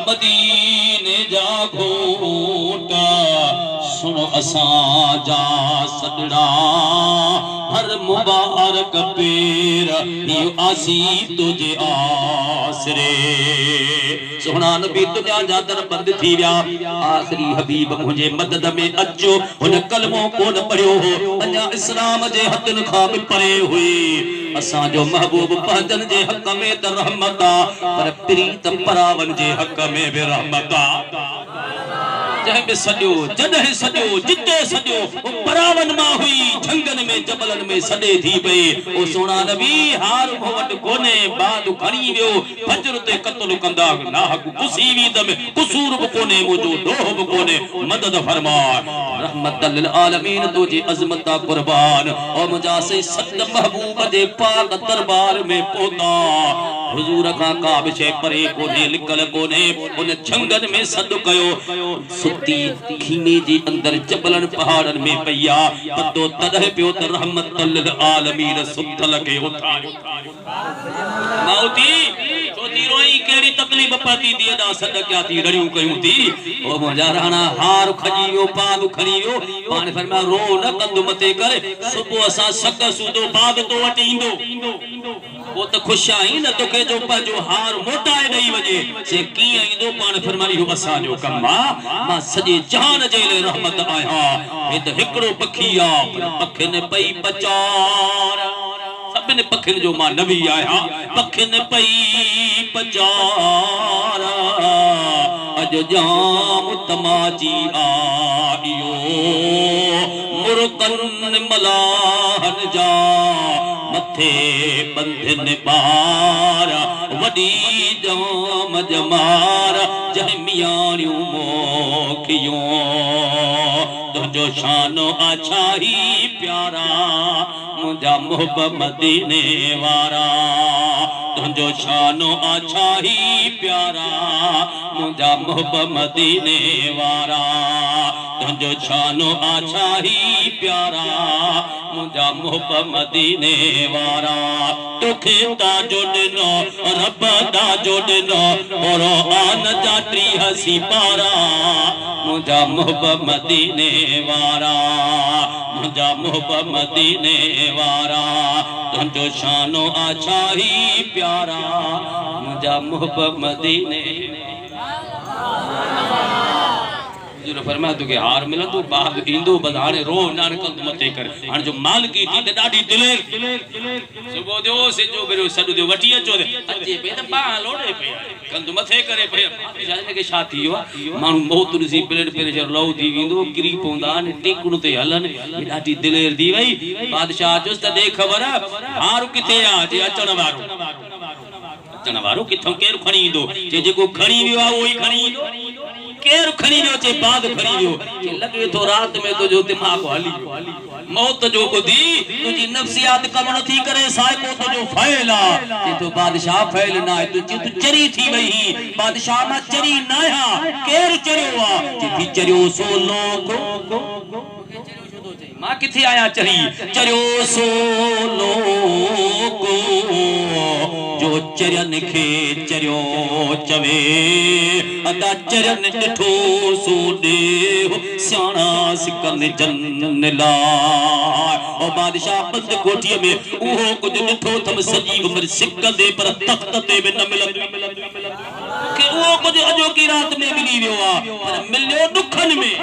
मदीने जा घोट सुनो असां जा सॾड़ा हर मुबारक पेर इहो आसी तुझे आसरे सोना नबी दुनिया जा दर बंद थी विया आखिरी हबीब मुझे मदद में अचो हुन कलमो कोन पढ़ियो हो अञा इस्लाम जे हथन खां बि परे हुई असां जो महबूब पंहिंजन जे हक़ में त रहमत आ पर प्रीत परावन जे हक़ में बि रहमत आ जह में सॼो जॾहिं सॼो जिते सॼो परावन मां हुई झंगन में जबलन में सॾे थी पई ओ सोना नबी हार वट कोने बाद खणी वियो फजर ते कत्ल कंदा ना हक कुसी वी दम कुसूर बि कोने मुजो दोह बि कोने मदद फरमा रहमत लिल आलमीन तुझी अजमत कुर्बान ओ मुजा से सद महबूब जे पाक दरबार में पहुता हुजूर का का बि शइ परे कोने लिकल कोने उन झंगन में सद कयो सुती खीने जे अंदर जबलन पहाड़न में पया पतो तदह पियो त रहमत लिल आलमीन सुतल के उठा मौती छोती रोई केड़ी तकलीफ पती दी दा सद क्या थी रड़ियों कयूं थी ओ मुजा राणा हार खजीयो पाग खणियो पान फरमा रो न कंद मते कर सुबह असा सक सूदो बाग तो वटी इंदो वो तो खुश आई न तो के जो पंजो हार मोटाए नहीं वजे से की इंदो पान फरमाई हो असा जो कमा मां सजे जान जे ले रहमत आया ए तो हिकड़ो पखिया पर पखन पई पचार सबने पखन जो मां नबी आया पखन पई पचार अज जाम तमाची आयो मुरकन मलाहन जा मथे बंधन बार वडी जाम जमार जहमियारियों मोखियों तुझो शानो अच्छा ही प्यारा मुझा मोहब्बत मदीने वारा तुझो शानो अच्छा ही प्यारा मुझा मोहब्बत मदीने वारा तुझो शानो अच्छा ही प्यारा मुझा मोहब्बत मदीने वारा तुखे ताजो दिनो रब ताजो दिनो और आन जात्री हसी पारा मुझा मोहब्बत मदीने वारा मुझा मोहब्बत मदीने वारा तुझो शानो अच्छा ही प्यारा मुझा मोहब्बत मदीने जो फरमाया तो के हार मिलन तो बाद इंदो बधाने रो नानक मते कर हां जो माल की थी डाडी दिलेर सुबह जो से जो करियो सडो जो वटी अचो अचे पे त बा लोड़े पे कंद मथे करे पे बादशाह के छाती हो मानू मौत सी ब्लड प्रेशर लो थी विंदो गिरी पोंदा ने टेकणो ते हलन ॾाढी दिलेर थी वई बादशाह जो त दे खबर हार किथे आ जे अचण वारो किथों केर खणी इंदो जे जेको खणी वियो आ ओही खणी इंदो केर खणी वियो चे बाद खणी वियो जे लगे तो रात में तो जो दिमाग हली मौत जो बुधी तुजी नफ्सियात कम न थी करे साइको तो जो फैला जे तो बादशाह फैल ना है तू चरी थी वही बादशाह मा चरी नाया केर चरियो आ जे थी चरियो सो लोग मां किथे आया चरी चरियो सो लोगो जो चरन खे चरियो चवे अदा चरन ॾिठो सो दे सियाणा सिकन जन ला ओ बादशाह बंद कोठीअ में उहो कुछ ॾिठो थम सजी उम्र सिकंदे पर तख्त ते बि न मिलंदो के उहो कुछ अजो की रात में मिली वियो आ पर मिलियो दुखन में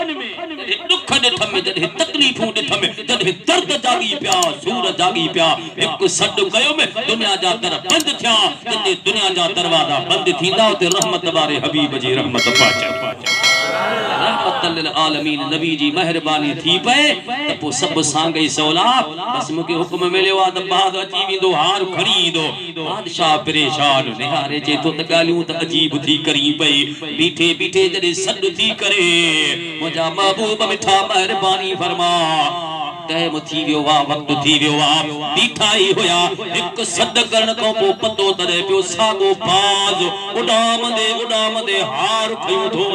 दुख ॾिठ में जॾहिं तकलीफ़ूं ॾिठ में जॾहिं दर्द जागी पिया सूर जागी पिया हिकु सॾु कयो में दुनिया जा दर बंद थिया जिते दुनिया जा दरवाजा बंद थींदा उते रहमत वारे हबीब जी रहमत पाचे रहमत लिल आलमीन नबी जी मेहरबानी थी पए त पो सब सांगे सौला बस मुके हुक्म मिलियो आ त बाद अची विंदो हार खणी ईंदो बादशाह परेशान निहारे चे तो त गालियूं त अजीब थी करी पई बीठे बीठे जॾहिं सॾु थी करे मुंहिंजा महबूब मिठा मेहरबानी फरमा टाइम थी वियो आ वक्त थी वियो आ बीठा ही होया एक सद करण को पो पतो तरे पियो सागो बाज उडामदे हार खयो थो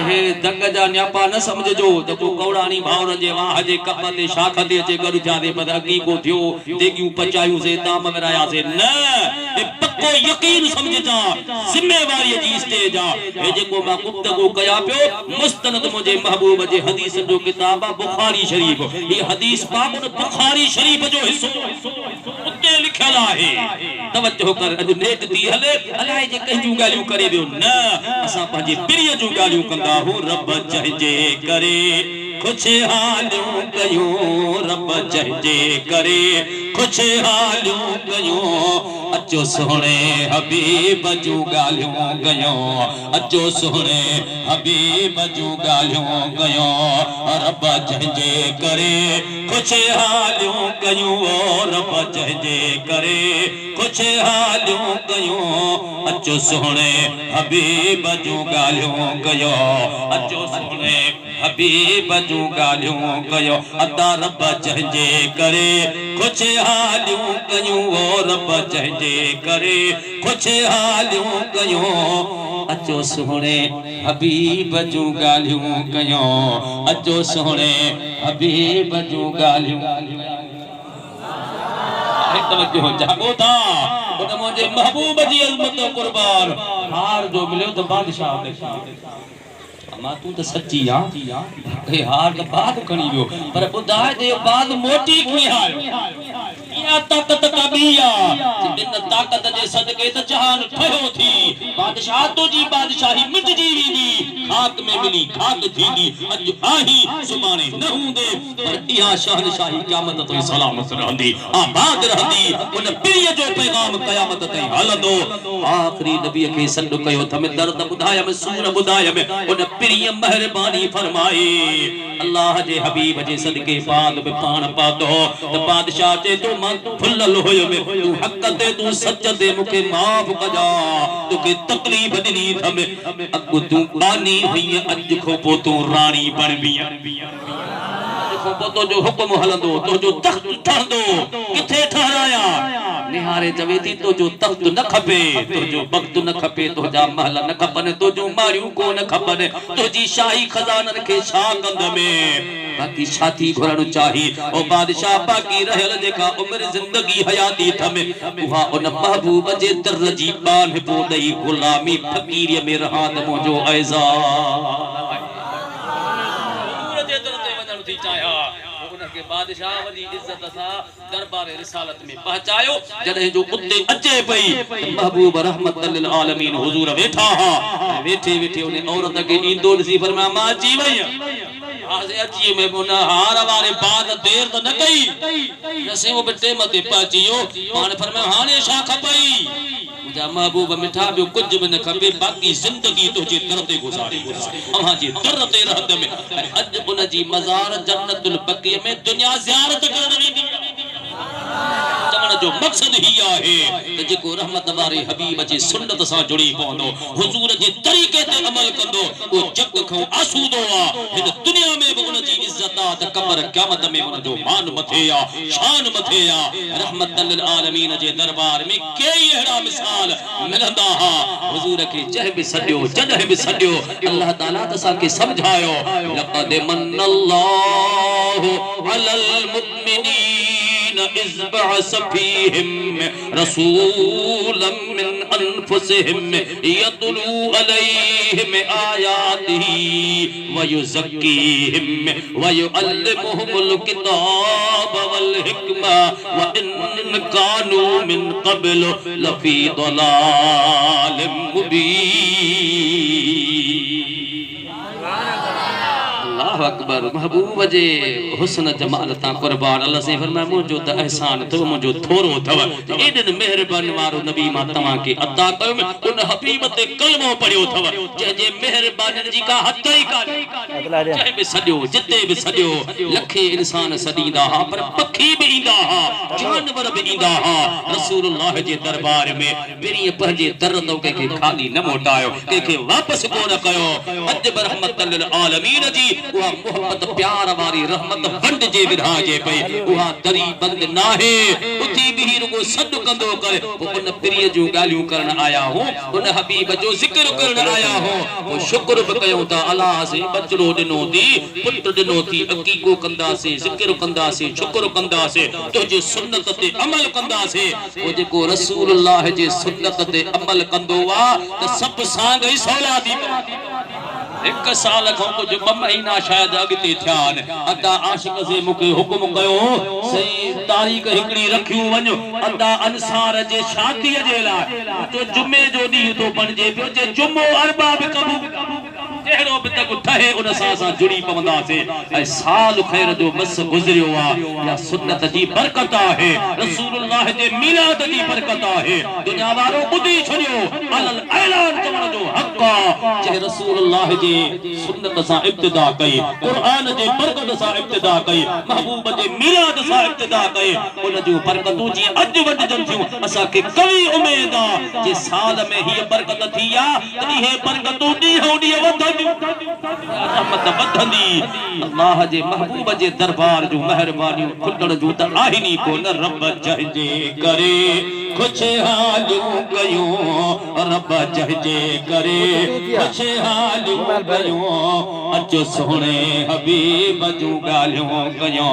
हे दंग जा न्यापा न समझजो त को कौड़ानी भावर जे वाह जे कप ते शाख ते अचे गरु जादे पर अगी को थियो देगियूं पचायूं से ताम वराया से न ए पक्को यकीन समझजा जिम्मेवारी जी स्टेज आ हे जेको मा गुफ्तगू कया पियो मुस्तनद मुझे महबूब जे हदीस जो किताब बुखारी शरीफ ये हदीस पाक बुखारी शरीफ जो हिस्सो उते लिखल आहे तवज्जो कर अज नेट दी हले अलाए जे कहिजू गालियूं करे दियो न असा पंजे प्रिय जो गालियूं कंदा हो रब चहजे करे कुछ हालियूं कयूं रब चहजे करे कुछ हालियूं कयूं अचो सोहणे हबीब जूं ॻाल्हियूं कयूं अचो सोहणे हबीब जूं ॻाल्हियूं कयूं रब चहजे करे कुछ हालियूं कयूं रब चहजे करे कुछ हालियूं कयूं अचो सोहणे हबीब जूं ॻाल्हियूं कयूं अचो सोहणे हबीब जूं ॻाल्हियूं कयूं अदा रब चहजे करे कुछ हालियूं कयूं रब चहजे करे कुछ हालियूं कयूं अचो सोहणे हबीब जूं ॻाल्हियूं कयूं अचो सोहणे हबीब जूं ॻाल्हियूं तवज्जो जागो था उन मुझे महबूब जी अज़मत कुर्बान हार जो मिलियो तो बादशाह देखी मां तू तो सच्ची आ हे हार के बाद खणी वियो पर बुधाए ते बाद मोटी की हाल या ताकत कबिया जिन ताकत जे सदके त जहान ठयो थी बादशाह तो जी बादशाही मिट जी वींदी खाक में मिली खाक थींदी अज आही सुबाने न हुंदे पर इहा शहनशाही क़यामत तो सलामत रहंदी आबाद रहंदी उन प्रिय जो पैगाम क़यामत ताईं हलंदो आखिरी नबी के सॾु कयो थमे दर्द बुधाय में सूर बुधाय में उन प्रिय मेहरबानी फरमाए अल्लाह जे हबीब जे सदके बाद में पान पादो त बादशाह जे तो फुल्लल होयो में तू हक ते तू सच ते मुके माफ कजा तुके तकलीफ दिनी थमे अगु तू बानी हुई अज खो पो तू रानी बन बिया खो पो तो जो हुक्म हलंदो तो जो तख्त ठहंदो किथे ठहराया निहारे चवे थी तो जो तख्त न खपे तो जो वक्त न खपे तो जा महल न खपन तो जो मारियूं को न खपन तो जी शाही खजानन के छा कंद में बाकी छाती घुरण चाही ओ बादशाह बाकी रहल जेका उम्र जिंदगी हयाती थमे उहा उन महबूब जे दर जी बान पो दई गुलामी फकीरी में रहा त मुजो ऐजा पूरे जे दर ते वणन थी चाहा उनके बादशाह वली इज्जत सा दरबार रिसालत में पहुंचायो जदे जो उते अचे पई महबूब रहमत लिल आलमीन हुजूर बैठा हा बैठे बैठे उन औरत के ईंदो सी फरमाया मां जी वई पासे अची में उन हार वाले बाद देर तो न कई जैसे वो बेटे मते पचियो हाने फरमायो हाने छा खपई मुंहिंजा महबूब मिठा ॿियो कुझु बि न खपे बाक़ी ज़िंदगी तुंहिंजे दर ते गुज़ारी अव्हां जे दर ते रहंद में अॼु उन जी मज़ार जन्नतुल बक़ी में दुनिया ज़ियारत करण वेंदी चवण जो मक़सद ही आहे त जेको रहमत वारे हबीब जी सुन्नत सां जुड़ी पवंदो हुजूर जे तरीक़े ते अमल कंदो वो जग खां आसूदो आहे हिन दुनिया में भी उन जी इज्जत आहे त क़ब्र क़यामत में उन जो मान मथे आहे शान मथे आहे रहमत लिल आलमीन जे दरबार में कई अहिड़ा मिसाल मिलंदा हा हुजूर खे जह बि सॾियो जॾहिं बि सॾियो अल्लाह ताला त असांखे समझायो लक़द मन्नल्लाहु अलल मुमिनीन इज़ बअस फीहिम रसूलन मिन अनफुसिहिम यतलू अलैहिम आयातिही व युज़क्कीहिम व युअल्लिमुहुमुल किताब वल हिकमा व इन कानू मिन क़ब्ल लफी दलालिम मुबीन अल्लाहु अकबर महबूब जे हुस्न जमाल ता कुर्बान अल्लाह से फरमाया मुझो त एहसान तो मुझो थोरो थव एडन मेहरबान वारो नबी मा तवा के अता कयो उन हबीब ते कलमो पढ़ियो थव जे जे मेहरबानी जी का हद ही काने चाहे बि सॾियो जिते बि सॾियो लखे इंसान सॾींदा हा पर पखी बि ईंदा हा जानवर बि ईंदा हा रसूलुल्लाह जे दरबार में बिरी पंहिंजे दर तो के खाली न मोटायो के वापस को न कयो अज रहमत लिल आलमीन जी उहा मोहब्बत प्यार वारी रहमत वंड जे विराजे पई उहा दरी बंद नाहे उथी भी रुगो सद कंदो करे उन प्रिय जो गालियूं करण आया हो उन हबीब जो जिक्र करण आया हो वो शुक्र भी कयो ता अल्लाह से बचड़ो दिनो दी पुत्र दिनो थी अकीको कंदा से जिक्र कंदा से शुक्र कंदा से तो जे सुन्नत ते अमल कंदा से वो जेको रसूलुल्लाह जे सुन्नत ते अमल कंदो वा त सब सांग ही सौला दी एक साल खां कुछ 2 महीना शायद अगते थियान अदा आशिक से मुके हुकुम कयो सही तारीख हिकड़ी रखियो वञो अदा अंसार जे शादी जे लाइ तो जुमे जो दी तो बनजे पियो जे जुमो अरबा बि कबूल जेड़ो बि तक ठहे उन सां जुड़ी पवंदा से ऐ साल खैर जो बस गुजरियो आ या सुन्नत जी बरकत आहे रसूलुल्लाह जे मिलाद जी बरकत आहे दुनिया वारो बुधी छड़ियो अलल ऐलान चवण जो हक जे रसूलुल्लाह जे सुन्नत सां इब्तिदा कई कुरान जे बरकत सां इब्तिदा कई महबूब जे मिलाद सां इब्तिदा कई उन जो बरकतूं जी अज वडजन थियूं असा के कई उम्मीद आ जे साल में ही बरकत थी आ त इहे बरकतूं दी होडी वध रहमत वधंदी अल्लाह जे महबूब जे दरबार जो मेहरबानी खुटण जो त आहिनी को न रब जहे करे खुशहालियूं कयूं रब जहे करे खुशहालियूं कयूं अचो सोहणे हबीब जूं ॻाल्हियूं कयूं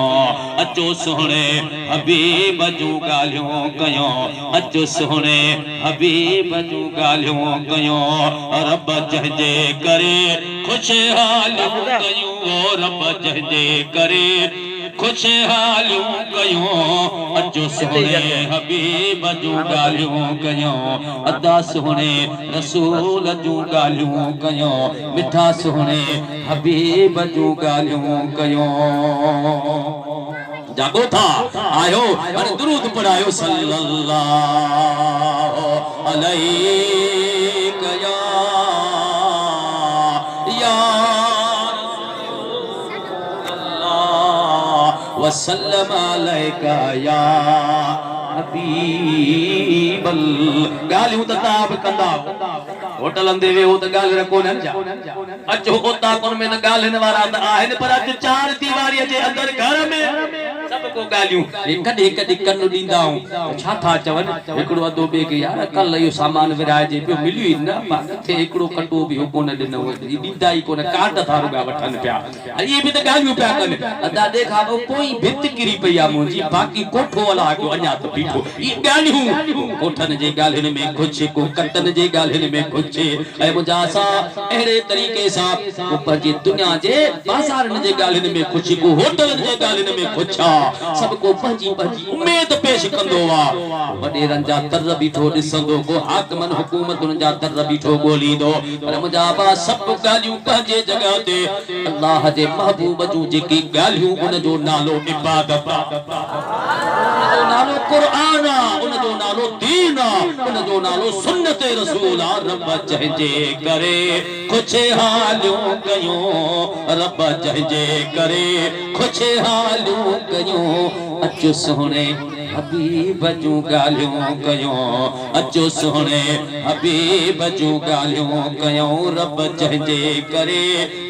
अचो सोहणे हबीब जूं ॻाल्हियूं कयूं अचो सोहणे हबीब जूं ॻाल्हियूं कयूं रब जहे करे खुशहालियूं कयूं रब जहे करे खुशहालियूं कयूं अचो सोहणे हबीब जूं ॻाल्हियूं कयूं अदा सोहणे रसूल जूं ॻाल्हियूं कयूं मिठा सोहणे हबीब जूं ॻाल्हियूं कयूं जागो था आयो और दुरूद पढ़ायो सल्लल्लाहु अलैहि या वसल्लम अलैका या हबीबल गालियूं त ताब कंदा होटलन दे वे हो त गाल रखो न जा अचो ओता कोन में न गालन वारा त आहिन पर अच चार दीवारी जे अंदर घर में सब को गालियूं कॾहिं कॾहिं कन ॾींदा हूं छा था चवन हिकड़ो अदो बे के यार कल यो सामान विराए जे पियो मिलियो न पाथे हिकड़ो कटो भी कोन ॾिनो ॾींदा ई कोन काट था रुगा वठन पिया ये भी त गालियूं पिया कन अदा देखा कोई भित किरी पई आ मुंजी बाकी कोठो वाला को अञा त बीठो ई गालियूं कोठन जे गालिन में कुछ को कटन जे गालिन में कुछ ऐ मुजा सा एड़े तरीके सा ऊपर जी दुनिया जे बाजारन जे गालिन में कुछ को होटलन जे गालिन में कुछ सबको पंजी पंजी उम्मीद पेश कंदो वा वडेरन जा तर बीठो दिसंदो को हाकमन हुकूमतुन जा तर बीठो गोलीदो पर मुजाबा सब गालियूं पंजे जगह ते अल्लाह जे महबूब जूं जेकी गालियूं उन जो नालो इबादत उन जो नालो कुरान उन जो नालो दीन उन जो नालो सुन्नत रसूल रब चहजे करे कुछ हालियूं कयूं रब चहजे करे कुछ हालियूं कयूं अचो सोने हबीब जूं गालियूं कयूं अचो सोने हबीब जूं गालियूं कयूं रब चहजे करे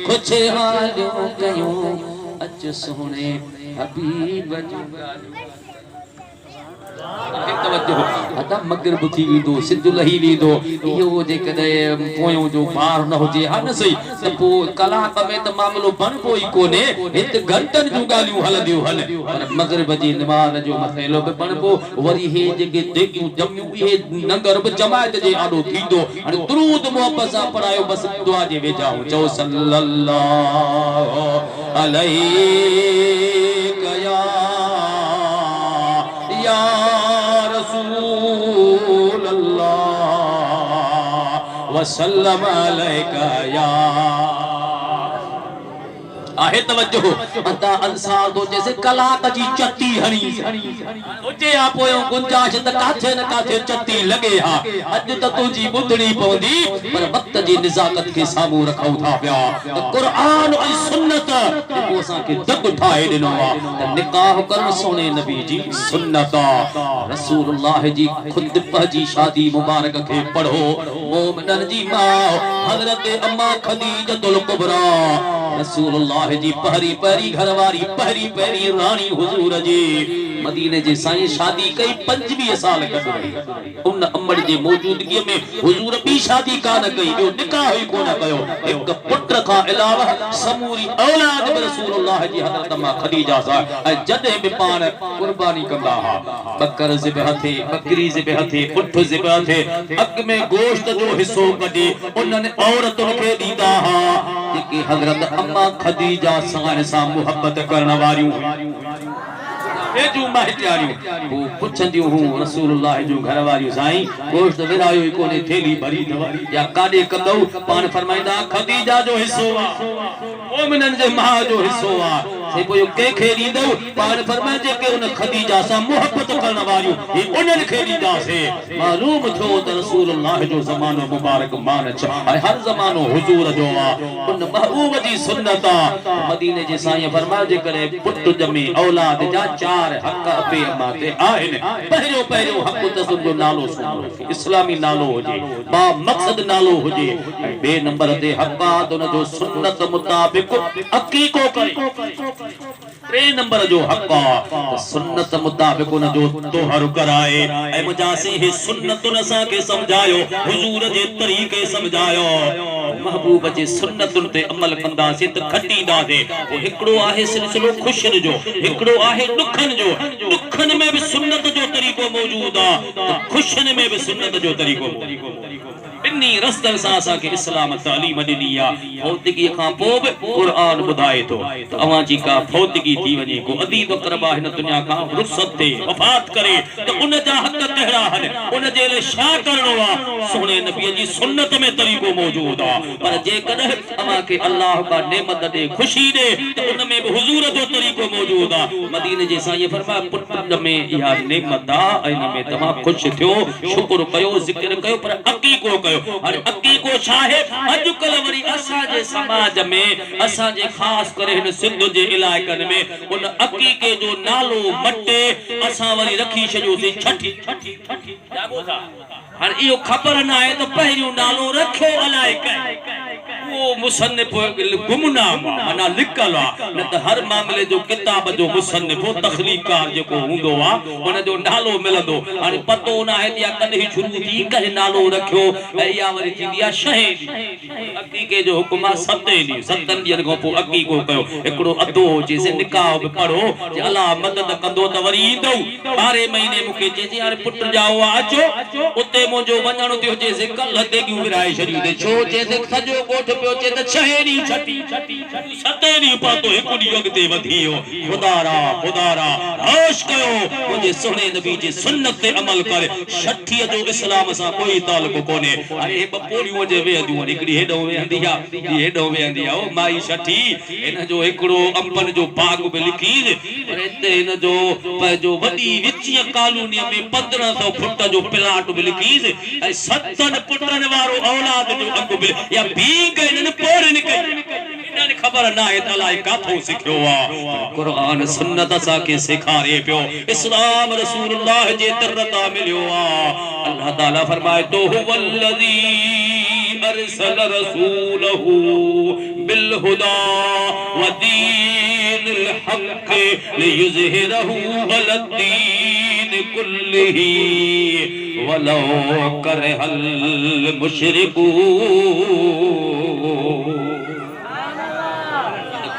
कुछ हालियूं कयूं अचो सोने हबीब जूं गालियूं अदा मगरिब थी वेंदो सिज लही वेंदो इहो जेकॾहिं पोयों जो पार न हुजे हा न सही त पोइ कलाक में त मामलो बणिबो ई कोन्हे हिते घंटनि जूं ॻाल्हियूं हलंदियूं हल पर मगरिब जी निमाज़ जो मसइलो बि बणिबो वरी हे जेके देगियूं जमियूं इहे नंगर बि जमायत जे आॾो थींदो हाणे दुरूद मोहब्बत सां पढ़ायो बसि दुआ जे वेझाऊं चओ सल्लल्लाहु अलैहि या रसूल अल्लाह वसल्लम अलैका या आहे तवज्जो अंता अंसार दो जैसे कलाक जी चट्टी हणी उजे आ पोयो गुंजाश त काथे न काथे चट्टी लगे हा अज त तुजी बुधणी पवंदी पर वक्त जी निजाकत के सामू रखौ था पिया त कुरान ऐं सुन्नत जेको असां के दग ठाए दिनो आ त निकाह करण सोने नबी जी सुन्नत रसूलुल्लाह जी खुद जी शादी मुबारक के पढ़ो मोमिनन जी मां हजरत अम्मा खदीजतुल कुबरा रसूलुल्लाह जी पहरी पहरी घरवारी पहरी पहरी रानी हुजूर जी मदीने जे साईं शादी कई 25 साल गॾु रही उन अमड़ जे मौजूदगी में हुजूर बि शादी कान कई ॿियो निकाह ई कोन कयो हिक पुत्र खां अलावा समूरी औलाद में रसूलुल्लाह जी हज़रत अम्मा खदीजा सा ऐं जॾहिं बि पाण कुर्बानी कंदा हा बकर ज़िबह थे बकरी ज़िबह थे उठ ज़िबह थे अग में गोश्त जो हिस्सो कढी उन्हनि औरतुनि खे ॾींदा हा जेके हज़रत अम्मा खदीजा सां मुहब्बत करण वारियूं एजू महत्यारियूं वो पुछंदियूं हूं रसूलुल्लाह जो घर वारियूं साईं गोश्त विरायो ई कोने थेली भरी या काडे कंदो पान फरमाइंदा खदीजा जो हिस्सो आ मोमिनन जे मां जो हिस्सो आ से पोइ के खे ॾींदो पान फरमाए जेके उन खदीजा सां मुहब्बत करण वारियूं हे उन्हनि खे ॾींदासीं मालूम थियो त रसूलुल्लाह जो ज़मानो मुबारक मान छ ऐं हर ज़मानो हुजूर जो आ उन महबूब जी सुन्नत आ मदीने जे साईं फरमायो जे करे पुट जमे औलाद जा चार हक अपे अम्मा ते आहिनि पहिरियों पहिरियों हक त तुंहिंजो नालो सुनो इस्लामी नालो हुजे बा मक़सद नालो हुजे ऐं ॿिए नंबर ते हक आ त उन जो सुन्नत मुताबिक अकीको करे टे नंबर जो हक आ सुन्नत मुताबिक उन जो तोहर कराए ऐं मुजासी हे सुन्नतुन असां के समझायो हुजूर जे तरीक़े समझायो महबूब जे सुन्नतुन ते अमल कंदासीं त खटींदासीं पोइ हिकिड़ो आहे सिलसिलो खुशियुनि जो हिकिड़ो आहे दुखनि जो दुखनि में बि सुन्नत जो तरीक़ो मौजूद आ त खुशियुनि में बि सुन्नत जो तरीक़ो इन्नी रस्तन सां असांखे इस्लाम तालीम ॾिनी आहे फौतगी खां पोइ बि क़ुरान ॿुधाए थो त अवां जी का फौतगी थी वञे को अदीब अक़रबा हिन दुनिया खां रुख़सत थिए वफ़ात करे त उन जा हक़ कहिड़ा आहिनि उन जे लाइ छा करणो आहे सोने नबीअ जी सुन्नत में तरीक़ो मौजूद आहे पर जेकॾहिं अवां खे अल्लाह का नेमत ॾे ख़ुशी ॾे त उन में बि हुजूर जो तरीक़ो मौजूद आहे मदीने जे साईं फरमाया पुट में इहा नेमत आहे ऐं इन में तव्हां ख़ुशि थियो शुक्र कयो ज़िक्र कयो पर अक़ीक़ो अरे अकीको छाहे अजकल वरी असा जे समाज में असा जे खास करे इन सिंध जे इलाइकन में उन अकीके जो नालो मटे असा वरी रखी छजोसी छठी जागो था हर इयो खबर ना है तो पहिरियो नालो रखो अलाइक वो मुसन्निफ गुमनाम माना लिखल आ न त हर मामले जो किताब जो मुसन्निफ तखलीकार जेको हुंदो आ उन जो नालो मिलंदो हाणे पतो ना है या कदे शुरू थी कहे नालो रखियो या वरी थींदी आ शहे अकीके जो हुकुम आ सते दी सतन ॾींहनि खां पोइ अकीको कयो हिकिड़ो अदो जेसे निकाह बि पढ़ो जे अल्लाह मदद कंदो त वरी ईंदो 12 महीने मूंखे चए यार पुट जाओ अचो उते मुंहिंजो वञण थियो जेसे कल देगियूं विराए छॾियूं छो जेसे सॼो ॻोठ पियो पियो चे त छहेनी छटी सतेनी पातो हिकु ॾींहुं अॻिते वधी वियो खुदारा होश कयो मुंहिंजे सुहिणे नबी जी सुन्नत ते अमल करे 60 जो इस्लाम सां कोई ताल्लुक कोन्हे अरे बपोड़ियूं जे वेहदियूं हिकिड़ी हेॾो वेहंदी आहे हेॾो वेहंदी आहे ओ माई 60 हिन जो हिकिड़ो अंबन जो बाग बि लिखी पर हिते हिन जो पंहिंजो वॾी विचीअ कॉलोनीअ में 1500 फुट जो प्लाट बि लिखी ऐं 7 पुटनि वारो औलाद जो अंब बि या बी गइनि पोरनि कई खबर ना है तलाई काथों सिखियो आ कुरान सुन्नत सा के सिखारे पियो इस्लाम रसूलुल्लाह जे तरता मिलियो आ अल्लाह ताला फरमाए तो हुवल्लज़ी अरसल रसूलहू बिल हुदा व दीनिल हक लियुज़हिरहू अलद्दीन कुल्लिही वलौ करहल मुशरिकून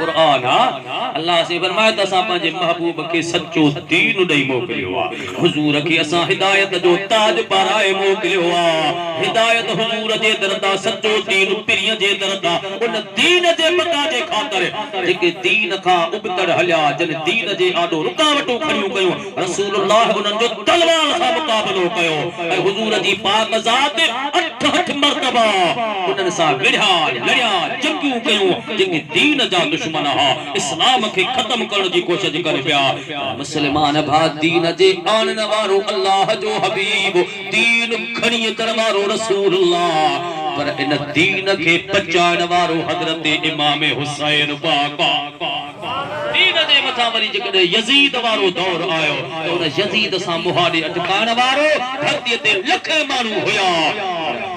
कुरान अल्लाह से फरमाए त असां पंहिंजे महबूब खे सच्चो दीन ॾेई मोकिलियो आहे हुजूर खे असां हिदायत जो ताज पाराए मोकिलियो आहे हिदायत हुजूर जे दर तां सच्चो दीन पीरीअ जे दर तां उन दीन जे पता जे ख़ातिर जेके दीन खां उबतड़ हलिया जन दीन जे आॾो रुकावटूं खड़ियूं कयूं रसूलुल्लाह उन्हनि जो तलवार सां मुक़ाबिलो कयो ऐं हुजूर जी पाक ज़ात 8 मरतबा उन्हनि सां लड़िया जंगियूं कयूं जेके दीन जा दुश्मन हा इस्लाम के खत्म करण की कोशिश करे पिया मुसलमान भा दीन जे आनन वारो अल्लाह जो हबीब दीन खणी अचण वारो रसूलुल्लाह पर इन दीन के पचाइण वारो हजरत इमाम हुसैन पाक दीन जे मथा वरी जेकॾहिं यजीद वारो दौर आयो त उन यजीद सां मुहाड़े अटकाइण वारो धरतीअ ते लख माण्हू हुया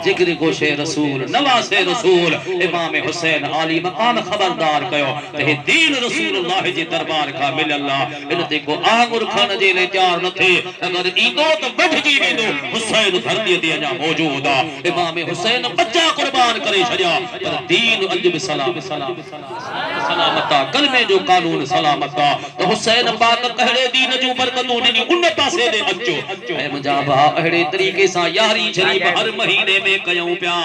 जिक्र गोशे रसूल नवासे रसूल इमाम हुसैन आली मकाम खबरदार कयो त हे दीन रसूलुल्लाह जे दरबार का मिलल इन ते को आंगुर खान जे ले तैयार न थे अगर ईंदो त वठजी वेंदो हुसैन धरती ते अञा मौजूद आहे इमाम हुसैन बच्चा कुर्बान करे छडिया पर दीन अज भी सलामत कलमे जो कानून सलामत तो हुसैन पाक कहड़े दीन जो बरकतूं ॾिनी उन पासे दे अचो ऐं मुंहिंजा भाउ अहिड़े तरीक़े सां यारी शरीफ़ हर महीने में कयूं पिया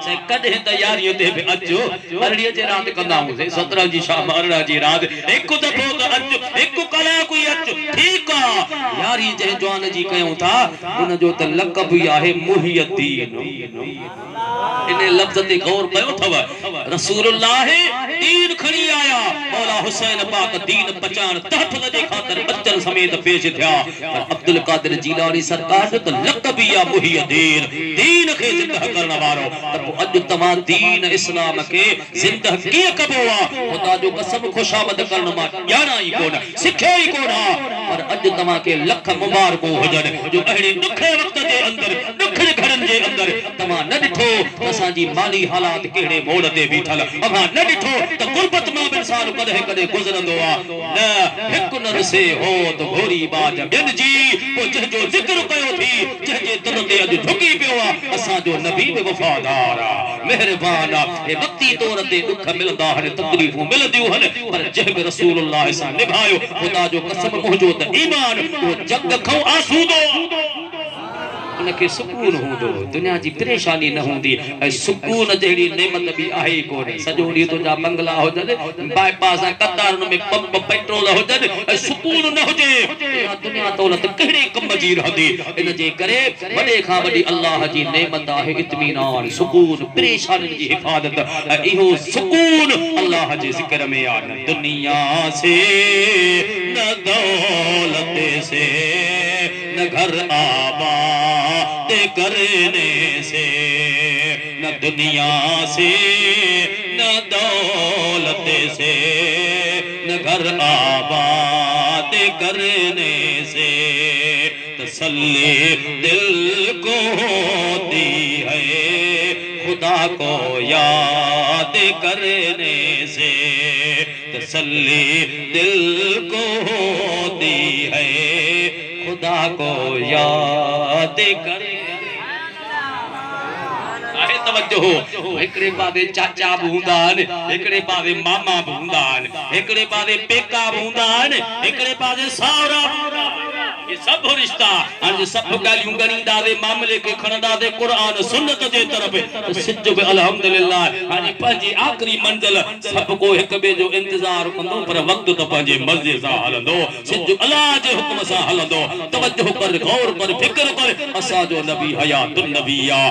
से कॾहिं त यारीअ ते बि अचो अरड़ीअ जे राति कंदा हुआसीं 17 जी शाम 18 जी राति हिकु दफ़ो त अचो हिकु कलाक ई अचो ठीकु आहे यारी जंहिं जवान जी कयूं था उन जो त लक़ब ई आहे मुहियद्दीन इन लफ्ज़ ते गौर कयो अथव रसूलुल्लाह दीन खणी आया मौला हुसैन पाक दीन पचान तहफ़्फ़ुज़ जे ख़ातिर बच्चन समेत पेश थिया पर अब्दुल कादिर जीलानी सरकार जो त लक़ब ई आहे मुहियद्दीन दीन खे ज़िंदह करण वारो त अॼु तव्हां दीन इस्लाम खे ज़िंदह कीअं कबो आहे ख़ुदा जो कसम खुशामद करण मां ॼाणा ई कोन सिखियो ई कोन पर अॼु तव्हां खे लख मुबारकूं हुजनि जो अहिड़े ॾुखे वक़्त जे अंदरि ॾुखियुनि घरनि जे अंदरि तव्हां न ॾिठो असांजी माली हालात कहिड़े मोड़ ते बीठल अव्हां न ॾिठो त गुरबत मां बि इंसान कॾहिं कॾहिं गुज़रंदो आहे न हिकु न ॾिसे हो त घोरी बाज ॿियनि जी पोइ जंहिंजो ज़िक्र कयो थी जंहिंजे दर ते अॼु झुकी पियो आहे असांजो नबी बि वफ़ादार आहे महिरबान आहे हे वक़्ती तौर ते दुख मिलंदा आहिनि तकलीफ़ूं मिलंदियूं आहिनि पर जंहिं बि रसूलुल्लाह सां निभायो ख़ुदा जो कसम मुंहिंजो त ईमान उहो जग खां आसूदो उनके सुकून होंदो दुनिया जी परेशानी न होंदी ऐं सुकून जहिड़ी नेमत भी आहे कोन्हे सॼो ॾींहुं तुंहिंजा बंगला हुजनि बाईपास ऐं कतार में पंप पेट्रोल हुजनि ऐं सुकून न हुजे दुनिया दौलत कहिड़े कम जी रहंदी इन जे करे वॾे खां वॾी अल्लाह जी नेमत आहे इत्मीनान सुकून परेशानियुनि जी हिफ़ाज़त ऐं इहो सुकून अल्लाह जे ज़िक्र में आहे न दुनिया से न दौलत से न घर आबाद करने से न दुनिया से न दौलत से न घर आबाद करने से तसल्ली दिल को होती है खुदा को याद करने से तसल्ली दिल को होती है खुदा को याद कर तवज्जो हिकड़े पासे चाचा भी हूंदा आहिनि हिकड़े पासे मामा भी हूंदा आहिनि हिकड़े पासे पेका भी हूंदा आहिनि हिकड़े पासे सावरा ये सब रिश्ता हां सब गालियूं गणींदा दे मामले के खणदा दे कुरान सुन्नत जे तरफ सिज बि अल्हम्दुलिल्लाह हां पंहिंजी आखिरी मंजिल सब को हिक बे जो इंतजार कंदो पर वक्त तो पंहिंजे मर्ज़ी सां हलंदो सिज अल्लाह जे हुक्म सां हलंदो तवज्जो कर गौर कर फिक्र कर असा जो नबी हयातुन नबिया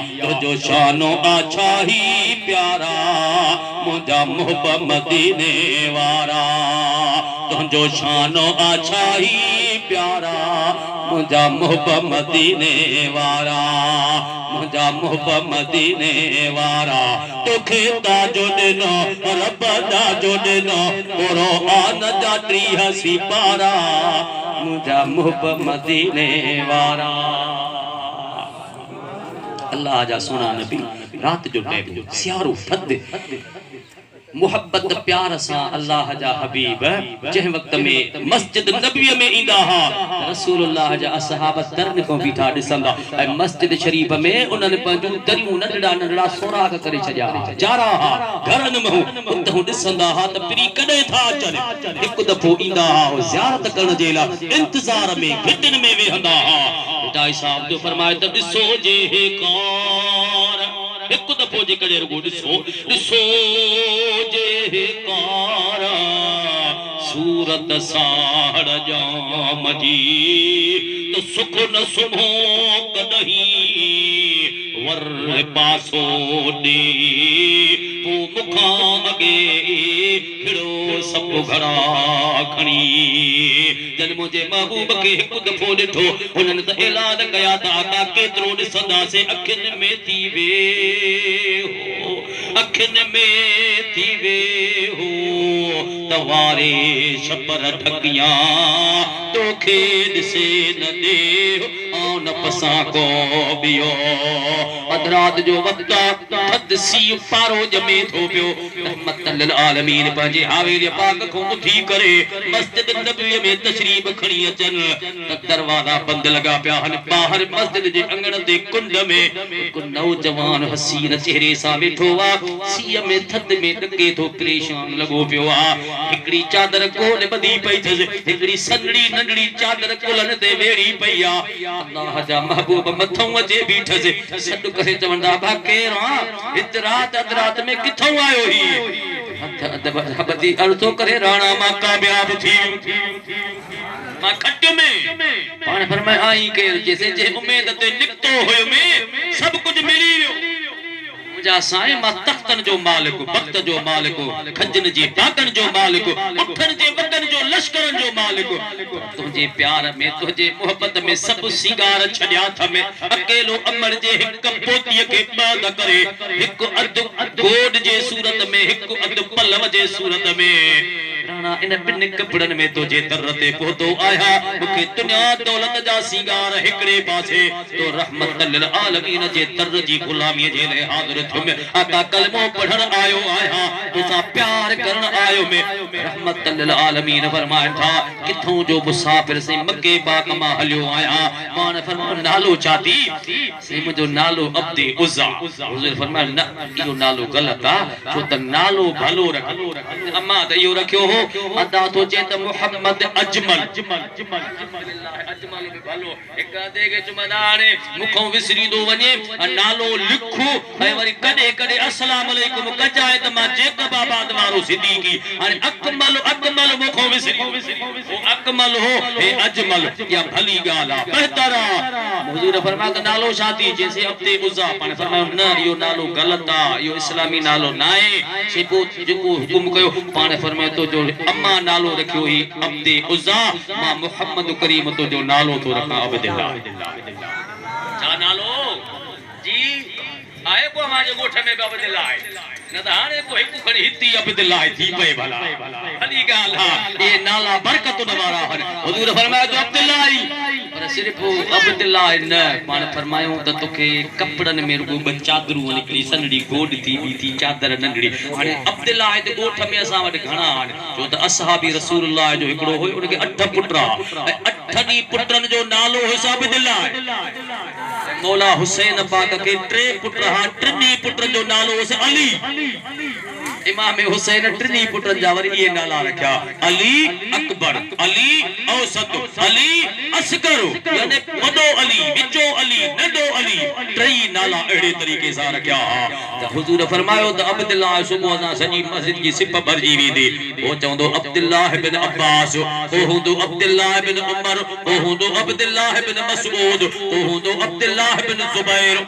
जो शानो अच्छा ही प्यारा मुझा मोहब्बत मदीने वारा तुझो शानो अच्छा ही प्यारा मुझा मोहब्बत मदीने वारा मुझा मोहब्बत मदीने वारा तोखे ताजो दिनो रब ताजो दिनो कुरान जा 83 पारा मुझा मोहब्बत मदीने वारा अल्लाह जा सोना नबी रात जो टाइम सियारो थद मोहब्बत प्यार सा अल्लाह जा हबीब जह वक्त में मस्जिद नबी में इंदा हा रसूलुल्लाह जा असहाब तरन को बीठा दिसंदा ऐ मस्जिद शरीफ में उन्हनि पंहिंजूं दरियूं नंढड़ा नंढड़ा सोराग करे छडिया जा रहा घरन में उतहु दिसंदा हा त पिरी कदे था अचन हिक दफो इंदा हा ज़ियारत करण जे ला इंतजार में घिटन में वेहंदा हा टाई साहब जो फरमाए त दिसो जे हे कार एक दफो जे कड़े रुगो दिसो जे कार सूरत साड़ जाम जी तो सुख न सुनो कदही वर पासो दे पो मुखा अगे हिड़ो सब घड़ा खणी जन मुझे महबूब के एक दफो दिठो उन्हनि त ऐलान कया त आका केतिरो ॾिसंदासीं अखियुनि में थी वे हो अखियुनि में थी वे हो तवारे छपर ढकिया तोखे ॾिसे न दे ऐं न पसां को बियो अधरात जो वक़्तु थद सी पारो जमे थो पियो रहमतल लिल आलमीन पंहिंजे हावेरी पाक खां उथी करे मस्जिद नबवी में तशरीफ खणी अचन त दरवाजा बंद लगा पिया हन बाहर मस्जिद जे अंगण ते कुंड में हिकु नौजवान हसीन चेहरे सां वेठो आहे सीअ में थद में ॾके थो परेशान लॻो पियो आहे हिकड़ी चादर कोन ॿधी पई अथसि हिकड़ी सनड़ी नंढड़ी चादर कुलनि ते वेड़ी पई आहे अल्लाह जा महबूब मथों अचे बीठसि सॾु करे चवंदा बा केरु आहे हिते रात अधरात में किथों आयो ही हथ अदब हबदी अर्ज़ो करे राणा मां कामयाब थी मां खट में पाण फरमाए आई केरु जैसे जे उम्मीद ते निकतो हुयो में सब कुछ मिली वियो मुझा साईं मां तख्तन जो मालिक वक्त जो मालिक खजन जी बागन जो मालिक उठन जे वगन जो लश्करन जो मालिक तुझे प्यार में तुझे मोहब्बत में सब सिंगार छड्या थ में अकेलो अमर जे हिक पोतीअ के बाद करे हिक अध गोड जे सूरत में हिक अध पलव जे सूरत में राणा इन बिन कपड़न में तुझे दर ते पहुतो आया मुखे दुनिया दौलत जा सिंगार हिकड़े पासे तो रहमत लिल आलमीन जे दर जी गुलामी जे ले हाजिर थुम आका कलमो पढ़न आयो आया तुसा प्यार करन आयो में रहमत लिल आलमीन फरमाया था किथों जो मुसाफिर से मक्के पाक मा हलियो आया मान फरमाया नालो चाती से मुजो नालो अब्दे उज़ा हुजूर फरमाया न इयो नालो गलत आ छो त नालो भलो रख अम्मा त इयो रखियो अदा तो चेत मोहम्मद अजमल अजमल में भलो एक दे के चुमदाने मुखों विसरी दो वने नालो लिखो ऐ वरी कदे कदे अस्सलाम वालेकुम कजाए त मा जेक बाबा दवारो सिद्दीकी अरे अकमल मुखों विसरी वो अकमल हो हे अजमल या भली गाला बेहतरा हुजूर फरमाया नालो शादी जैसे अब्दे उज़ा पाने फरमाया न यो नालो गलत आ यो इस्लामी नालो नाए से को जेको हुकुम कयो पाने फरमाया तो जो अम्मा नालो रखियो ही अब्दे उज़ा मां मोहम्मद करीम तो जो नालो तो रखा अब्दुल्लाह जा नालो जी आए को हमारे गोठ में अब्दुल्लाह न त हाणे को हिकु खणी हिती अब्दुल्लाह थी पए भला हली गाल हा ये नाला बरकत वारा हन हुजूर फरमाया तो अब्दुल्लाह पर सिर्फ अब्दुल्लाह न पाण फरमायो त तोखे कपड़न में रुगो ब चादरू निकली सनड़ी गोड थी बी थी चादर नंढड़ी हाणे अब्दुल्लाह ते गोठ में असा वट घणा आन जो त असहाबी रसूलुल्लाह जो हिकड़ो होयो उनके 8 पुटरा ऐं 8 डी पुटरन जो नालो हो अब्दुल्लाह मौला हुसैन पाक के 3 पुटर हा 3 पुटर जो नालो हो अली इमाम हुसैन टिनी पुटन जा वरी ये नाला रखा अली अकबर अली औसत अली असगर यानी वडो अली विचो अली नंढो अली टई नाला एड़े तरीके से रखा त हुजूर फरमायो त अब्दुल्लाह सुबह ना सजी मस्जिद की सिप भरजी वेंदी ओ चवंदो अब्दुल्लाह बिन अब्बास ओ हुंदो अब्दुल्लाह बिन उमर ओ हुंदो अब्दुल्लाह बिन मसऊद ओ हुंदो अब्दुल्लाह बिन जुबैर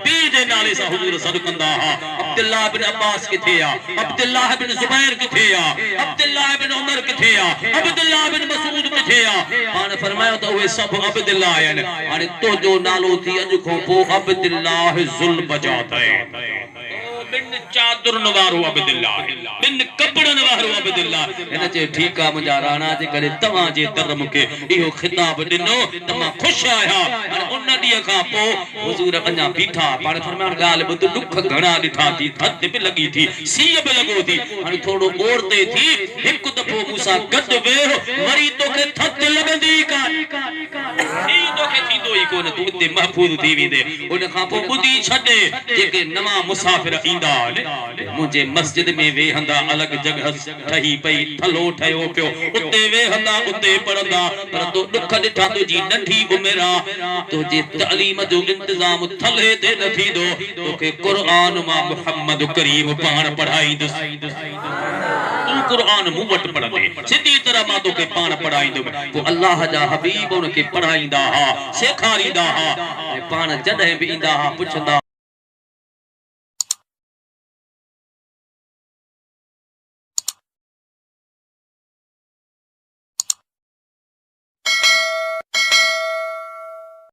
बी दे नाले सा हुजूर सदकंदा हा अब्दुल्लाह बिन अब्बास किथे आ अब्दुल्लाह बिन जुबैर किथे आ अब्दुल्लाह बिन उमर किथे आ अब्दुल्लाह बिन मसऊद किथे आ पाण फरमायो त उहे सब अब्दुल्लाह आहिनि हाणे तो जो नालो थी अॼु खां पोइ अब्दुल्लाह ज़ुल बजात है बिन चादरन वारो अब्दुल्लाह बिन कपड़न वारो अब्दुल्लाह इन जे ठीक आ मुंजा राणा जे करे तवा जे दर मुके इहो खिताब दिनो तमा खुश आया हाणे उन डी का पो हुजूर अञा बीठा पाण फरमान गाल बुध दुख घणा दिठा थी थत भी लगी थी सीय भी लगो थी हाणे थोड़ो ओरते थी एक दफो मूसा गद वे वरी तोखे थत लगंदी का ई तोखे थींदो ई कोन तू इते महफूज थी वेंदे उन खां पो बुधी छडे जेके नवा मुसाफिर मुझे मस्जिद में वेहंदा अलग जगह ठही पई थलो ठयो पियो उते वेहंदा उते पढ़ंदा पर तो दुख दिठा तुजी नंढी उमिरा तुजे तालीम जो इंतजाम थले ते न थींदो तोखे कुरान मां मुहम्मद करीम पाण पढ़ाईंदो तू कुरान मूं वट पढ़ंदे सिधी तरह मां तोखे पाण पढ़ाईंदो तो अल्लाह जा हबीब उनके पढ़ाईंदा हा सेखारींदा हा पाण जॾहिं भी ईंदा हा पुछंदा